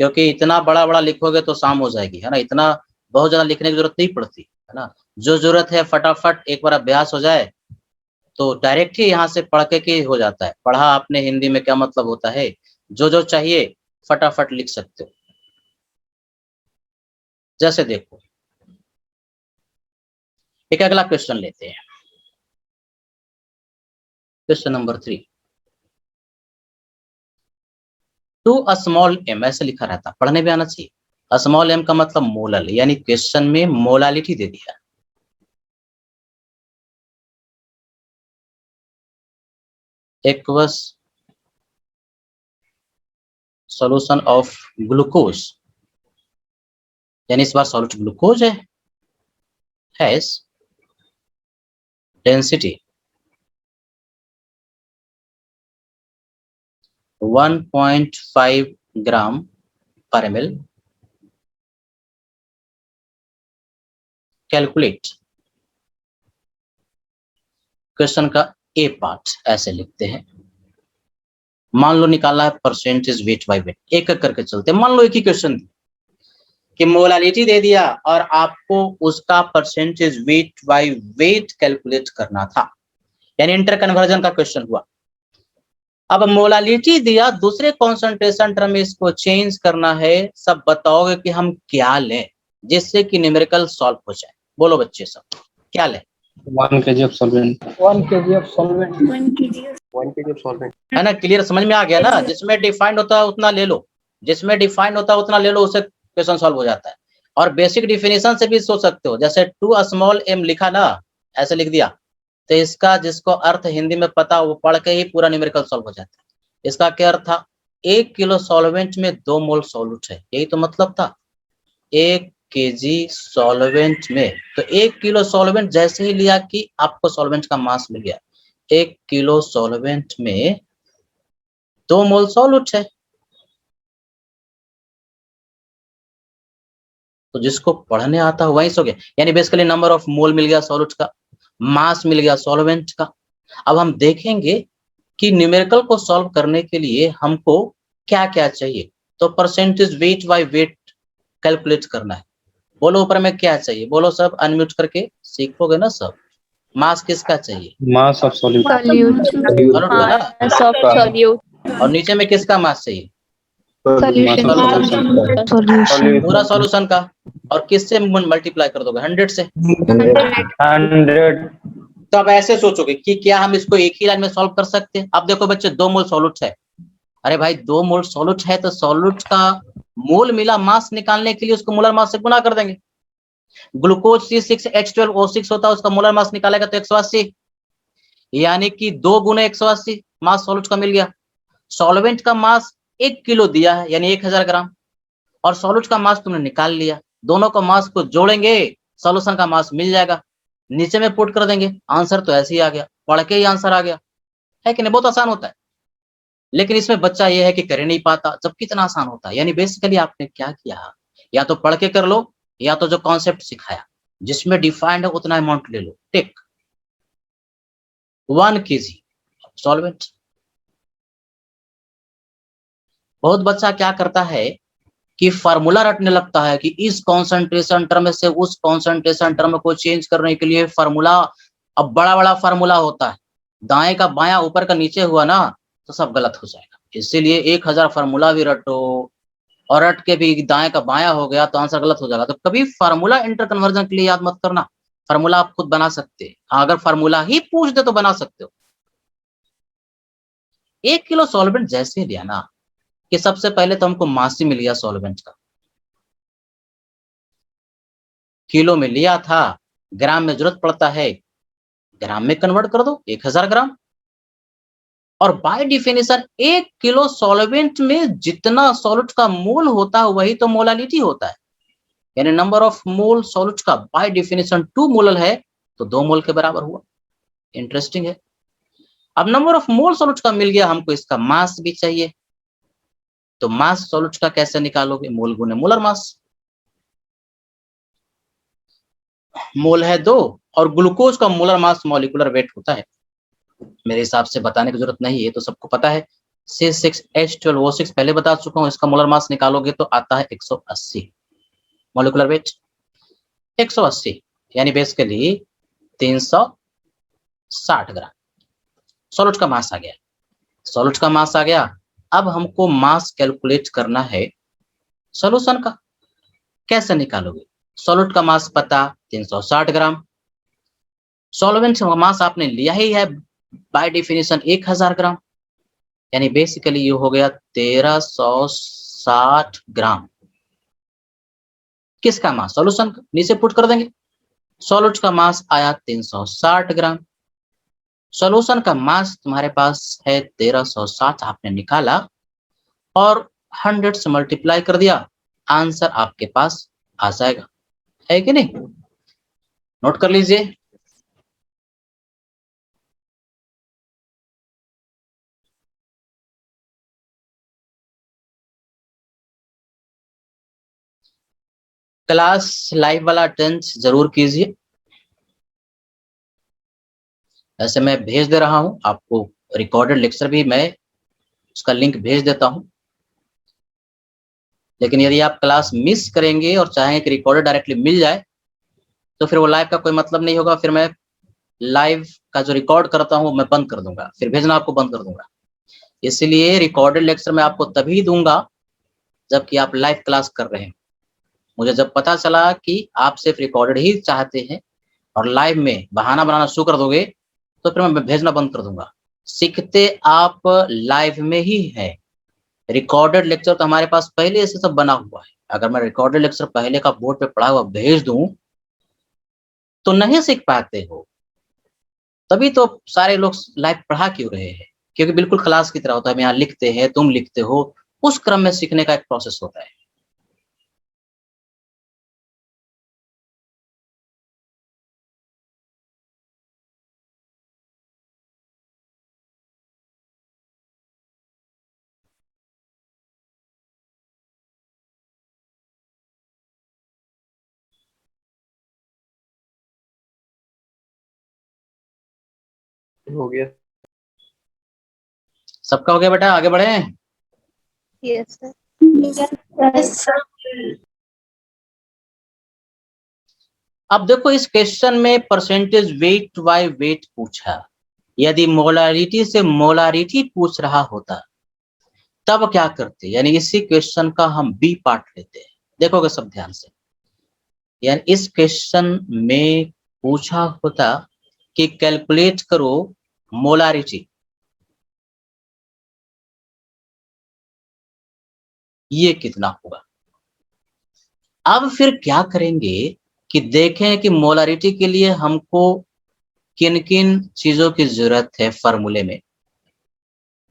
क्योंकि इतना बड़ा बड़ा लिखोगे तो शाम हो जाएगी, है ना। इतना बहुत ज्यादा लिखने की जरूरत नहीं पड़ती, है ना। जो जरूरत है फटाफट एक बार अभ्यास हो जाए तो डायरेक्ट ही यहाँ से पढ़ के हो जाता है। पढ़ा आपने हिंदी में क्या मतलब होता है, जो जो चाहिए फटाफट लिख सकते हो। जैसे देखो, एक अगला क्वेश्चन लेते हैं, question number 3। To a small m, ऐसे लिखा रहता, पढ़ने भी आना चाहिए। स्मॉल m का मतलब मोलल, यानी क्वेश्चन में मोलालिटी दे दिया। एक्वस सॉल्यूशन ऑफ ग्लूकोज, यानी इस बार सॉल्यूट ग्लूकोज है, हैज डेंसिटी 1.5 ग्राम पर ml। कैलकुलेट। क्वेश्चन का ए पार्ट ऐसे लिखते हैं। मान लो निकालना है परसेंटेज वेट बाय वेट, एक एक करके चलते हैं। मान लो एक ही क्वेश्चन कि मोलालिटी दे दिया और आपको उसका percentage weight by weight calculate करना था, यानी इंटर कन्वर्जन का क्वेश्चन हुआ। अब मोलालिटी दिया, दूसरे कॉन्सेंट्रेशन टर्म में इसको चेंज करना है। सब बताओगे कि हम क्या लें जिससे कि न्यूमेरिकल सॉल्व हो जाए। बोलो बच्चे सब क्या लें?
1 kg of solvent.
1 kg of solvent. 1 kg of solvent.
है ना, क्लियर समझ में आ गया ना? जिसमें डिफाइंड होता है उतना ले लो, जिसमें डिफाइंड होता है उतना ले लो, उससे क्वेश्चन सॉल्व हो जाता है। और बेसिक डिफिनेशन से भी सोच सकते हो, जैसे 2 स्मॉल m लिखा ना, ऐसे लिख दिया, तो इसका जिसको अर्थ हिंदी में पता वो पढ़ के ही पूरा न्यूमेरिकल सॉल्व हो जाता है। इसका क्या अर्थ था? 1 किलो सॉल्वेंट में 2 मोल सॉल्यूट है, यही तो मतलब था। 1 केजी सॉल्वेंट में, तो 1 किलो सॉल्वेंट जैसे ही लिया कि आपको सॉल्वेंट का मास मिल गया। 1 किलो सॉल्वेंट में 2 मोल सॉल्यूट है। तो जिसको पढ़ने आता है वही सो गया, यानी बेसिकली नंबर ऑफ मोल मिल गया सॉल्यूट का, मास मिल गया सॉल्वेंट का। अब हम देखेंगे कि न्यूमेरिकल को सॉल्व करने के लिए हमको क्या क्या चाहिए। तो percentage weight by weight calculate करना है। बोलो ऊपर में क्या चाहिए, बोलो सब अनम्यूट करके, सीखोगे ना सब। मास किसका चाहिए?
Mass of solute.
सॉल्यूट का ना।
Mass of solute.
और नीचे में किसका मास चाहिए?
Mass of solution.
पूरा सॉल्यूशन का। और किससे मल्टीप्लाई कर दोगे? 100 से।
100.
तो अब ऐसे सोचोगे कि क्या हम इसको एक ही लाइन में सॉल्व कर सकते हैं? अब देखो बच्चे 2 मोल सॉल्यूट है। अरे भाई 2 मोल सॉल्यूट है तो सॉल्यूट का मोल मिला मास निकालने के लिए उसको मोलर मास से गुना कर देंगे। ग्लूकोज C6H12O6 होता है, उसका मोलर मास निकालेगा तो 180, यानी कि 2 गुने 180 मास सॉल्यूट का मिल गया। सॉल्वेंट का मास 1 किलो दिया है, यानी 1000 ग्राम, और सॉल्यूट का मास तुमने निकाल लिया। दोनों का मास को जोड़ेंगे, सॉल्यूशन का मास मिल जाएगा, नीचे में पुट कर देंगे। आंसर तो ऐसे ही आ गया, पढ़ के ही आंसर आ गया, है कि नहीं? बहुत आसान होता है, लेकिन इसमें बच्चा ये है कि कर नहीं पाता, जबकि इतना आसान होता है। यानी बेसिकली आपने क्या किया, या तो पढ़ के कर लो, या तो जो कॉन्सेप्ट सिखाया जिसमें डिफाइंड है उतना अमाउंट ले लो। टिक। 1 kg सॉल्वेंट। बहुत बच्चा क्या करता है कि फार्मूला रटने लगता है कि इस कॉन्सेंट्रेशन टर्म से उस कॉन्सेंट्रेशन टर्म को चेंज करने के लिए फार्मूला, अब बड़ा बड़ा फार्मूला होता है, दाएं का बायां ऊपर का नीचे हुआ ना तो सब गलत हो जाएगा। इसीलिए 1000 फार्मूला भी रटो और रट के भी दाएं का बायां हो गया तो आंसर गलत हो जाएगा। तो कभी फार्मूला इंटर कन्वर्जन के लिए याद मत करना, फार्मूला आप खुद बना सकते हैं। अगर फार्मूला ही पूछ दे तो बना सकते हो। 1 किलो सॉल्वेंट जैसे लिया ना कि सबसे पहले तो हमको मास ही मिल गया सॉल्वेंट का, किलो में लिया था, ग्राम में जरूरत पड़ता है, ग्राम में कन्वर्ट कर दो 1000 ग्राम। और बाय डिफिनेशन 1 किलो सॉल्वेंट में जितना सॉल्यूट का मोल होता है वही तो मोलालिटी होता है, यानी नंबर ऑफ मोल सॉल्यूट का बाय डिफिनेशन 2 मोलर है तो 2 मोल के बराबर हुआ। इंटरेस्टिंग है। अब नंबर ऑफ मोल सॉल्यूट का मिल गया, हमको इसका मास भी चाहिए, तो मास सॉल्यूट का कैसे निकालोगे? मोल गुने मोलर मास। मोल है 2 और ग्लूकोज का मोलर मास मॉलिक्यूलर वेट होता है, मेरे हिसाब से बताने की जरूरत नहीं है, तो सबको पता है। C6H12O6 पहले बता चुका हूं, इसका मोलर मास निकालोगे तो आता है 180, मॉलिक्यूलर वेट 180, यानी बेसिकली 360 ग्राम सॉल्यूट का मास आ गया। सॉल्यूट का मास आ गया। अब हमको मास कैलकुलेट करना है सॉल्यूशन का। कैसे निकालोगे? सॉल्यूट का मास पता 360 ग्राम, सॉल्वेंट का मास आपने लिया ही है बाय डिफिनेशन 1000 ग्राम, यानी बेसिकली ये हो गया 1360 ग्राम। किसका मास? सॉल्यूशन का। नीचे पुट कर देंगे, सॉल्यूट का मास आया 360 ग्राम, सॉल्यूशन का मास तुम्हारे पास है 1360, आपने निकाला और 100 से मल्टीप्लाई कर दिया, आंसर आपके पास आ जाएगा, है कि नहीं? नोट कर लीजिए। क्लास लाइव वाला अटेंड जरूर कीजिए। ऐसे मैं भेज दे रहा हूं आपको, रिकॉर्डेड लेक्चर भी मैं उसका लिंक भेज देता हूं, लेकिन यदि आप क्लास मिस करेंगे और चाहेंगे कि रिकॉर्डेड डायरेक्टली मिल जाए तो फिर वो लाइव का कोई मतलब नहीं होगा, फिर मैं लाइव का जो रिकॉर्ड करता हूं मैं बंद कर दूंगा, फिर भेजना आपको बंद कर दूंगा। इसलिए रिकॉर्डेड लेक्चर मैं आपको तभी दूंगा जबकि आप लाइव क्लास कर रहे हैं। मुझे जब पता चला कि आप सिर्फ रिकॉर्डेड ही चाहते हैं और लाइव में बहाना बनाना शुरू कर दोगे तो फिर मैं भेजना बंद कर दूंगा। सीखते आप लाइव में ही हैं। रिकॉर्डेड लेक्चर तो हमारे पास पहले से सब बना हुआ है। अगर मैं रिकॉर्डेड लेक्चर पहले का बोर्ड पे पढ़ा हुआ भेज दूं तो नहीं सीख पाते हो। तभी तो सारे लोग लाइव पढ़ा क्यों रहे हैं, क्योंकि बिल्कुल क्लास की तरह होता है। हम यहाँ लिखते हैं, तुम लिखते हो, उस क्रम में सीखने का एक प्रोसेस होता है।
हो गया।
सबका हो गया बेटा, आगे बढ़े।
Yes, sir.
अब देखो इस क्वेश्चन में परसेंटेज वेट बाय वेट पूछा। यदि मोलारिटी से मोलारिटी पूछ रहा होता तब क्या करते, यानी इसी क्वेश्चन का हम बी पार्ट लेते हैं। देखोगे सब ध्यान से। यानी इस क्वेश्चन में पूछा होता कि कैलकुलेट करो मोलारिटी, ये कितना होगा। अब फिर क्या करेंगे कि देखें कि मोलारिटी के लिए हमको किन किन चीजों की जरूरत है। फॉर्मूले में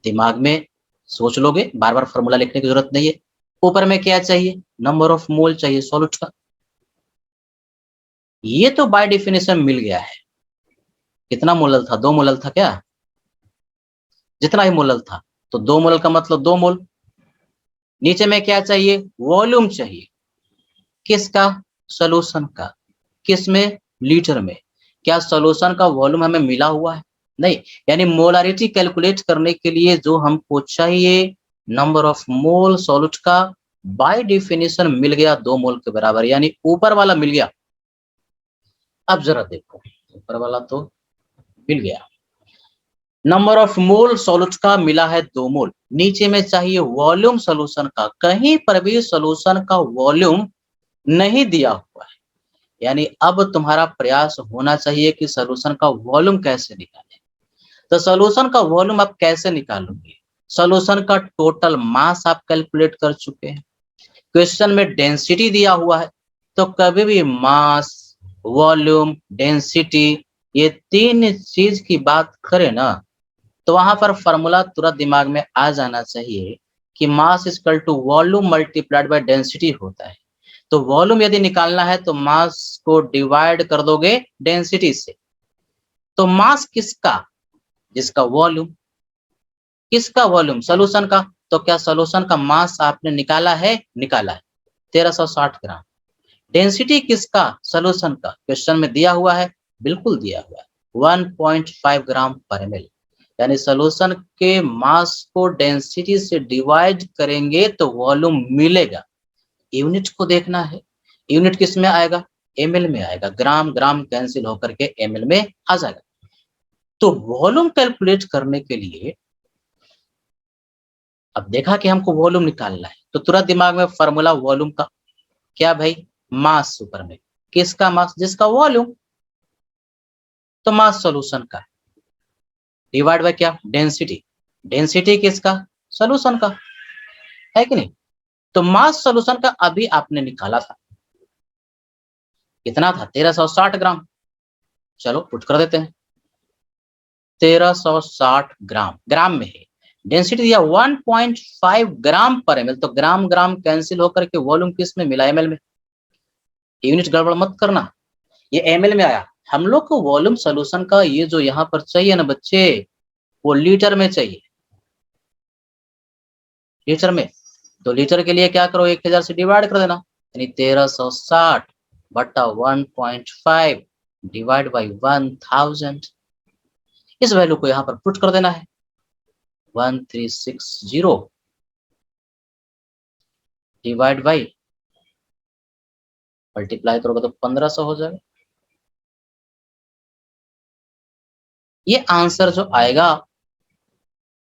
दिमाग में सोच लोगे, बार बार फॉर्मूला लिखने की जरूरत नहीं है। ऊपर में क्या चाहिए, नंबर ऑफ मोल चाहिए सॉल्यूट का। ये तो बाय डेफिनेशन मिल गया है। कितना मोलल था, 2 मोलल था क्या, जितना ही मोलल था तो 2 मोलल का मतलब 2 मोल। नीचे में क्या चाहिए, वॉल्यूम चाहिए। किसका, सोल्यूशन का। किस में, लीटर में। क्या सोल्यूशन का वॉल्यूम हमें मिला हुआ है, नहीं। यानी मोलारिटी कैलकुलेट करने के लिए जो हमको चाहिए नंबर ऑफ मोल सॉल्यूट का, बाय डेफिनेशन मिल गया 2 मोल के बराबर, यानी ऊपर वाला मिल गया। अब जरा देखो, ऊपर वाला तो मिल गया, नंबर ऑफ मोल सॉल्यूट का मिला है 2 मोल। नीचे में चाहिए वॉल्यूम सोल्यूशन का। कहीं पर भी सोल्यूशन का वॉल्यूम नहीं दिया हुआ है। यानी अब तुम्हारा प्रयास होना चाहिए कि सोल्यूशन का वॉल्यूम कैसे निकालें। तो सोल्यूशन का वॉल्यूम आप कैसे निकालोगे, सोल्यूशन का टोटल मास आप कैलकुलेट कर चुके हैं। क्वेश्चन में डेंसिटी दिया हुआ है, तो कभी भी मास, वॉल्यूम, डेंसिटी, ये 3 चीज की बात करें ना तो वहां पर फॉर्मूला तुरंत दिमाग में आ जाना चाहिए कि mass equal to volume multiplied by density होता है। तो वॉल्यूम यदि निकालना है तो मास को डिवाइड कर दोगे डेंसिटी से। तो मास किसका, जिसका वॉल्यूम। किसका वॉल्यूम, सोल्यूशन का। तो क्या सोल्यूशन का मास आपने निकाला है, निकाला है 1360 ग्राम। डेंसिटी किसका, सोल्यूशन का। क्वेश्चन में दिया हुआ है, बिल्कुल दिया हुआ है 1.5 ग्राम पर ml। यानी सोल्यूशन के मास को डेंसिटी से डिवाइड करेंगे तो वॉल्यूम मिलेगा। यूनिट को देखना है, यूनिट किस में आएगा, ml में आएगा। ग्राम ग्राम कैंसिल होकर के ml में आ जाएगा। तो वॉल्यूम कैलकुलेट करने के लिए अब देखा कि हमको वॉल्यूम निकालना है तो तुरंत दिमाग में फॉर्मूला वॉल्यूम का। क्या भाई, मास ऊपर में। किसका मास, जिसका वॉल्यूम। तो मास सॉल्यूशन का डिवाइड बाय क्या, डेंसिटी। डेंसिटी किसका, सॉल्यूशन का, है कि नहीं। तो मास सॉल्यूशन का अभी आपने निकाला था, कितना था, 1360 ग्राम। चलो पुट कर देते हैं, 1360 ग्राम। ग्राम में है, डेंसिटी दिया 1.5 ग्राम पर एमएल। तो ग्राम ग्राम कैंसिल होकर के वॉल्यूम किस में मिला, एमएल में। यूनिट गड़बड़ मत करना, ये एमएल में आया। हम लोग को वॉल्यूम सोल्यूशन का ये जो यहाँ पर चाहिए ना बच्चे, वो लीटर में चाहिए, लीटर में। तो लीटर के लिए क्या करो, 1000 से डिवाइड कर देना, यानी 1360 बटा 1.5 डिवाइड बाई 1000। इस वैल्यू को यहाँ पर पुट कर देना है 1360 डिवाइड बाई, मल्टीप्लाई करोगे तो 1500 हो जाएगा। ये आंसर जो आएगा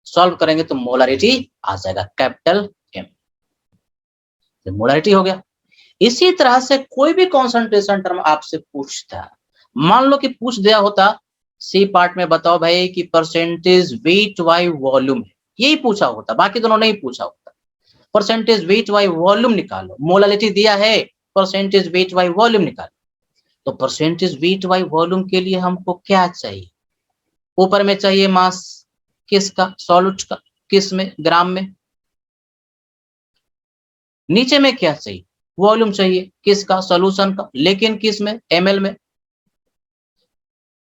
सॉल्व करेंगे तो मोलारिटी आ जाएगा कैपिटल M, तो मोलारिटी हो गया। इसी तरह से कोई भी कॉन्सेंट्रेशन टर्म आपसे पूछता है, मान लो कि पूछ दिया होता सी पार्ट में बताओ भाई कि परसेंटेज वेट बाय वॉल्यूम है, यही पूछा होता, बाकी दोनों नहीं पूछा होता। परसेंटेज वेट बाय वॉल्यूम निकालो, मोलारिटी दिया है, परसेंटेज वेट बाय वॉल्यूम निकालो। तो परसेंटेज वेट बाय वॉल्यूम के लिए हमको क्या चाहिए? ऊपर में चाहिए मास किसका? सॉल्यूट का। किस में? ग्राम में। नीचे में क्या चाहिए? वॉल्यूम चाहिए। किसका? सॉल्यूशन का। लेकिन किस में? ml में।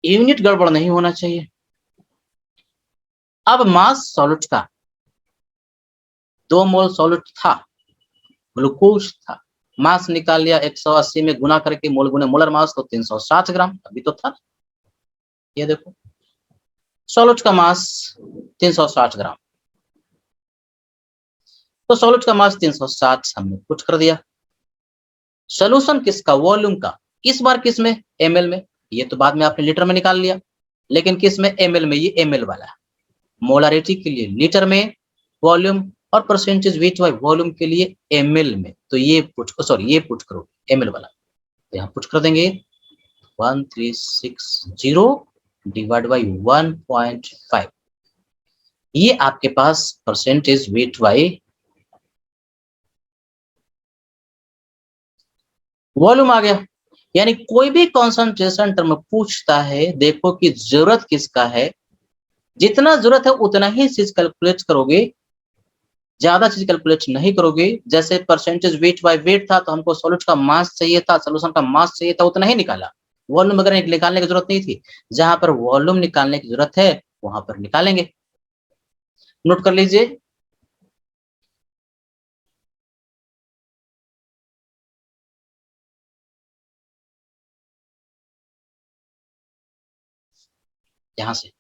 यूनिट गड़बड़ नहीं होना चाहिए। अब मास सॉल्यूट का 2 मोल सॉल्यूट था, ग्लूकोज था, मास निकाल लिया 180 में गुना करके, मोल गुने मोलर मास तो 360 ग्राम अभी तो था। ये देखो सॉल्यूट का मास 360 ग्राम, तो सॉल्यूट का मास 360 हमने पुट कर दिया। सॉल्यूशन किसका? वॉल्यूम का। इस बार किस में? ml में। ये तो बाद में आपने लीटर में निकाल लिया, लेकिन किस में? ml में। ये ml वाला। मोलारिटी के लिए लीटर में वॉल्यूम और परसेंटेज वेट बाय वॉल्यूम के लिए ml में। तो ये पुट करो ml वाला, तो यहाँ पुट कर देंगे 1360 डिवाइड बाय 1.5। ये आपके पास परसेंटेज वेट बाय वॉल्यूम आ गया। यानी कोई भी कॉन्सेंट्रेशन टर्म पूछता है, देखो कि जरूरत किसका है, जितना जरूरत है उतना ही चीज कैलकुलेट करोगे, ज्यादा चीज कैलकुलेट नहीं करोगे। जैसे परसेंटेज वेट बाय वेट था तो हमको सॉल्यूट का मास चाहिए था, सॉल्यूशन का मास चाहिए था, उतना ही निकाला। वॉल्यूम वगैरह निकालने की जरूरत नहीं थी। जहां पर वॉल्यूम निकालने की जरूरत है वहां पर निकालेंगे। नोट कर लीजिए। यहां से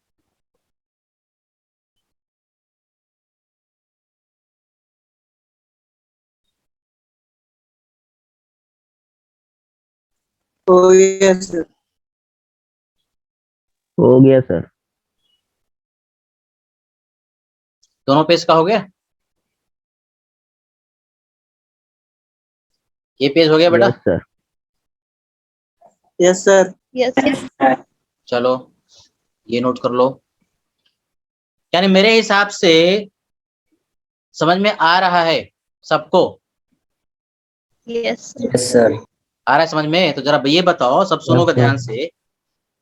Oh yes sir.
हो गया सर।
दोनों पेज का हो गया? ये पेज हो गया बेटा?
Yes sir.
Yes sir.
Yes.
चलो ये नोट कर लो। यानी मेरे हिसाब से समझ में आ रहा है सबको?
Yes.
Yes sir.
आ रहा है समझ में? तो जरा ये बताओ, सब सुनोगे ध्यान से।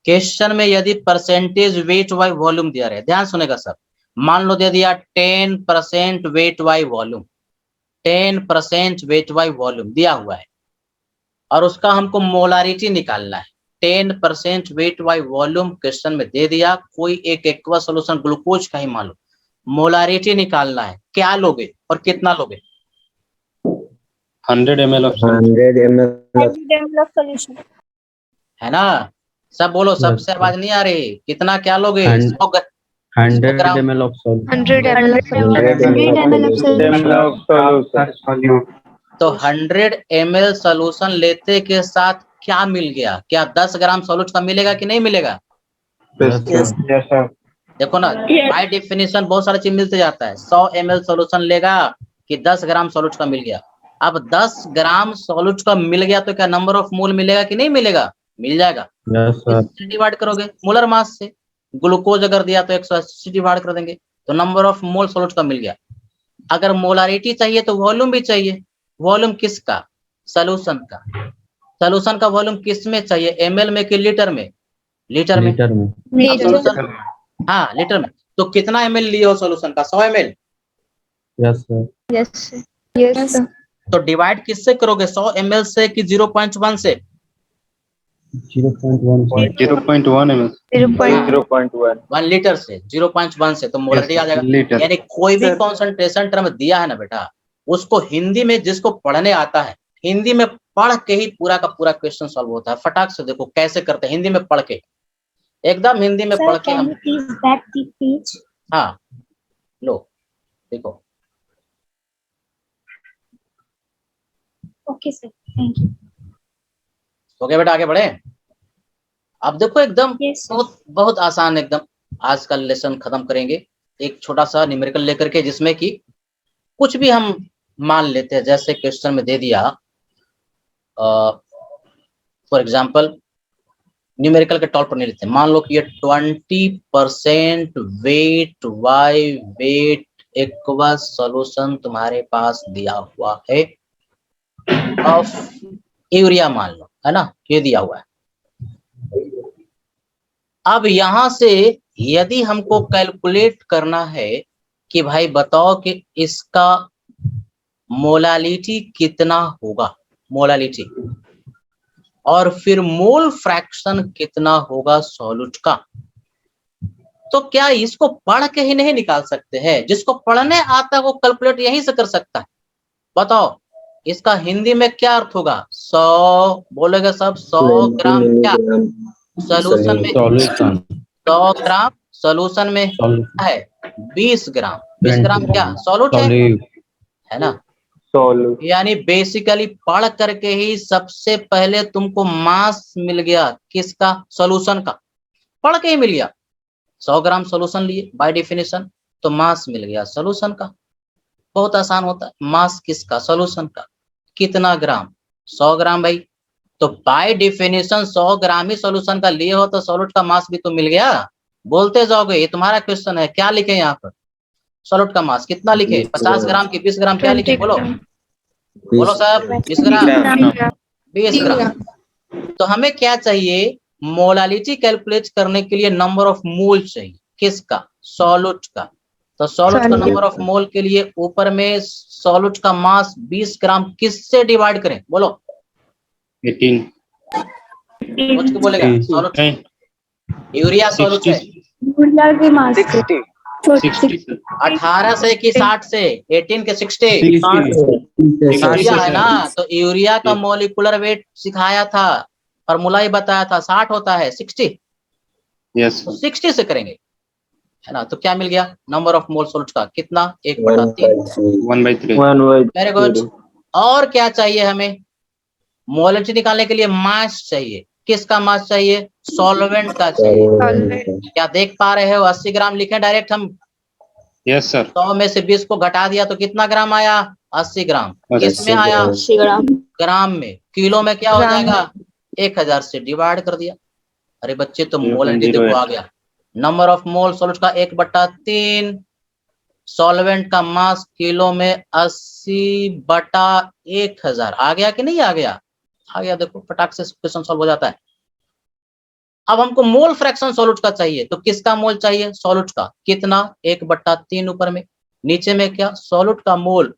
क्वेश्चन में यदि परसेंटेज वेट बाय वॉल्यूम दिया रहे, ध्यान सुनेगा सब। मान लो दे दिया 10% wait by volume, 10% wait by volume दिया हुआ है, और उसका हमको मोलारिटी निकालना है। 10% वेट बाय वॉल्यूम क्वेश्चन में दे दिया, कोई एक एक्वा सॉल्यूशन ग्लूकोज का ही मान लो, मोलारिटी निकालना है। क्या लोगे और कितना लोगे?
100 ml of salt.
100 ml।
100 ml of solution.
है ना? सब बोलो, सबसे आवाज नहीं आ रही। कितना क्या लोगे?
100
ग्राम।
ml of salt.
100 ml of solution. 100 ml of solution.
तो 100 ml सोल्यूशन लेते के साथ क्या मिल गया? क्या 10 ग्राम सॉल्यूट का मिलेगा कि नहीं मिलेगा?
Yes sir.
देखो ना, बाय डेफिनेशन बहुत सारा चीज मिलते जाता है। 100 ml सोल्यूशन लेगा कि 10 ग्राम सॉल्यूट का मिल गया। अब 10 ग्राम सॉल्यूट का मिल गया तो क्या नंबर ऑफ मोल मिलेगा कि नहीं मिलेगा? मिल जाएगा।
Yes sir.
इससे डिवाइड करोगे मोलर मास से। ग्लूकोज अगर दिया तो 180 डिवाइड कर देंगे, तो नंबर ऑफ मोल सॉल्यूट का मिल गया। अगर मोलारिटी चाहिए तो वॉल्यूम भी चाहिए। वॉल्यूम किसका? सॉल्यूशन का। सॉल्यूशन का वॉल्यूम किस में चाहिए? ml में कि लीटर में? लीटर में।
Liter में.
अब सॉल्यूशन, हाँ लीटर में। तो कितना ml लिए हो सॉल्यूशन का? 100 ml।
Yes sir.
Yes. Yes.
तो डिवाइड किससे करोगे? 100 ml से कि 0.1 से?
0.1 ml.
0.1.
1 लीटर से। 0.1 से तो मोलारिटी आ जाएगा।
Liter.
यानी कोई भी
Sir.
कॉन्सेंट्रेशन टर्म दिया है ना बेटा, उसको हिंदी में, जिसको पढ़ने आता है, हिंदी में पढ़ के ही पूरा का पूरा क्वेश्चन सॉल्व होता है। फटाक से देखो कैसे करते हैं, हिंदी में पढ़ के, एकदम हिंदी में पढ़ के हम।
please back the page?
हाँ लो देखो।
Okay sir. Thank you.
हो गया बेटा? आगे बढ़े। अब देखो एकदम
Yes.
बहुत बहुत आसान, एकदम आज का लेसन खत्म करेंगे। एक छोटा सा न्यूमेरिकल लेकर के, जिसमें कि कुछ भी हम मान लेते हैं, जैसे क्वेश्चन में दे दिया फॉर एग्जाम्पल न्यूमेरिकल के तौर पर नहीं लेते, मान लो कि ये 20% weight by weight aqua solution तुम्हारे पास दिया हुआ है ऑफ यूरिया, मान लो, है ना, ये दिया हुआ है। अब यहां से यदि हमको कैलकुलेट करना है कि भाई बताओ कि इसका मोलालिटी कितना होगा, मोलालिटी, और फिर मोल फ्रैक्शन कितना होगा सॉल्यूट का, तो क्या इसको पढ़ के ही नहीं निकाल सकते हैं? जिसको पढ़ने आता है वो कैलकुलेट यहीं से कर सकता है। बताओ इसका हिंदी में क्या अर्थ होगा? 100 बोलेगा सब, 100 ग्राम क्या सॉल्यूशन में, 100 ग्राम सॉल्यूशन में है 20 ग्राम, 20 ग्राम क्या सॉल्यूट है ना। यानी बेसिकली पढ़ करके ही सबसे पहले तुमको मास मिल गया, किसका? सॉल्यूशन का, पढ़ के ही मिल गया। 100 ग्राम सॉल्यूशन लिए बाय डेफिनेशन, तो मास मिल गया सॉल्यूशन का। बहुत आसान होता है, मास किसका? सॉल्यूशन का। कितना ग्राम? 100 ग्राम भाई, तो by definition 100 gram he solution का लिए हो तो सॉल्यूट का मास भी तो मिल गया। बोलते जाओगे, ये तुम्हारा क्वेश्चन है, क्या लिखे यहाँ पर? सॉल्यूट का मास कितना लिखे? 50 ग्राम की 20 ग्राम क्या लिखे? बोलो बोलो साहब, 20 ग्राम 20 ग्राम। तो हमें क्या चाहिए? मोलालिटी कैलकुलेट करने के लिए नंबर ऑफ मोल चाहिए, किसका? सॉल्यूट का। तो सॉल्यूट का नंबर ऑफ मोल के लिए ऊपर में सॉल्यूट का मास 20 ग्राम किससे डिवाइड करें? बोलो
18
सोच के बोलेगा। सॉल्यूट यूरिया सॉल्यूट है
यूरिया के मास से
18 से कि 60 से? 18 के 60 यूरिया है ना, तो यूरिया का मोलिकुलर वेट सिखाया था, फॉर्मूला ही बताया था, 60 होता है 60।
यस,
तो 60 से करेंगे, है ना। तो क्या मिल गया? नंबर ऑफ मोल सॉल्यूट का कितना? 1/3।
1/3।
Very good. और क्या चाहिए हमें? मोलालिटी निकालने के लिए मास चाहिए, किसका मास चाहिए? सॉल्वेंट का चाहिए। क्या देख पा रहे हो? 80 ग्राम लिखे डायरेक्ट हम।
Yes sir.
100 में से 20 को घटा दिया तो कितना ग्राम आया? 80 ग्राम। किसमें आया?
80 ग्राम
ग्राम में। किलो में क्या हो जाएगा? 1000 से डिवाइड कर दिया। अरे बच्चे तो मोलालिटी देखो आ गया, नंबर ऑफ मोल सॉल्यूट का 1/3, सॉल्वेंट का मास किलो में 80/1000। आ गया कि नहीं आ गया? आ गया। देखो फटाक से क्वेश्चन सॉल्व हो जाता है। अब हमको मोल फ्रैक्शन सॉल्यूट का चाहिए, तो किसका मोल चाहिए? सॉल्यूट का। कितना? 1/3 ऊपर में, नीचे में क्या? सॉल्यूट का मोल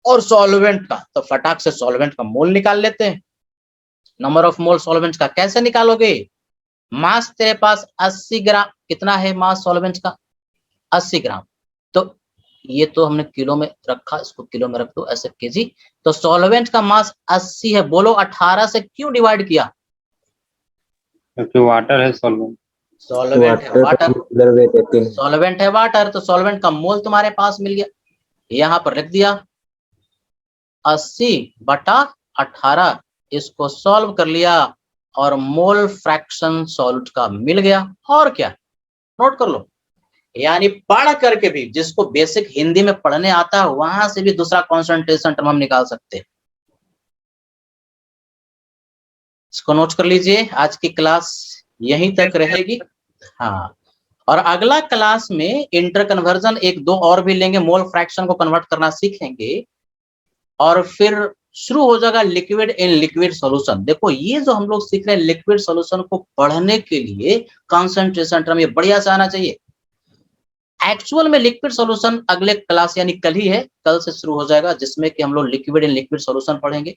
और सॉल्वेंट का। तो फटाक से सॉल्वेंट का मोल निकाल लेते हैं। नंबर ऑफ मोल सॉल्वेंट का कैसे निकालोगे? मास तेरे पास 80 ग्राम, कितना है मास सॉल्वेंट का? 80 ग्राम। तो ये तो हमने किलो में रखा, इसको किलो में रख दो ऐसे केजी। तो सॉल्वेंट का मास 80 है। बोलो 18 से क्यों डिवाइड किया?
क्योंकि वाटर है सॉल्वेंट।
सॉल्वेंट है वाटर, सॉल्वेंट है वाटर, तो सॉल्वेंट का मोल तुम्हारे पास मिल गया। यहाँ पर लिख दिया 80/18, इसको सॉल्व कर लिया और मोल फ्रैक्शन सॉल्यूट का मिल गया। और क्या? नोट कर लो। यानी पढ़ करके भी, जिसको बेसिक हिंदी में पढ़ने आता है, वहां से भी दूसरा कॉन्सेंट्रेशन टर्म हम निकाल सकते हैं। इसको नोट कर लीजिए। आज की क्लास यहीं तक रहेगी। हाँ, और अगला क्लास में इंटर कन्वर्जन 1-2 और भी लेंगे, मोल फ्रैक्शन को कन्वर्ट करना सीखेंगे, और फिर शुरू हो जाएगा लिक्विड इन लिक्विड सॉल्यूशन। देखो ये जो हम लोग सीख रहे हैं, लिक्विड सॉल्यूशन को पढ़ने के लिए कंसंट्रेशन टर्म ये बढ़िया से आना चाहिए। एक्चुअल में लिक्विड सॉल्यूशन अगले क्लास यानी कल ही है, कल से शुरू हो जाएगा, जिसमें कि हम लोग लिक्विड इन लिक्विड सॉल्यूशन पढ़ेंगे,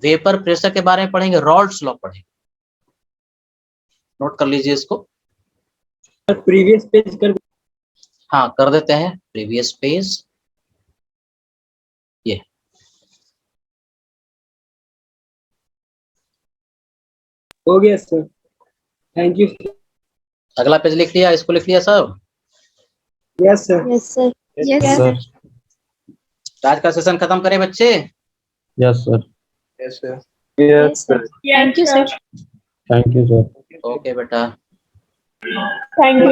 वेपर प्रेशर के बारे में पढ़ेंगे, रॉल्ड्स लॉ पढ़ेंगे। नोट कर लीजिए इसको।
प्रीवियस पेज कर।
हाँ कर देते हैं प्रीवियस पेज। ये
हो गया सर, थैंक यू।
अगला पेज लिख लिया, इसको लिख लिया सब?
Yes sir.
Yes sir. Yes sir.
आज का सेशन खत्म करें बच्चे?
Yes sir.
Yes sir.
Yes sir. Thank you sir.
Thank you sir.
Okay बेटा।
Thank you.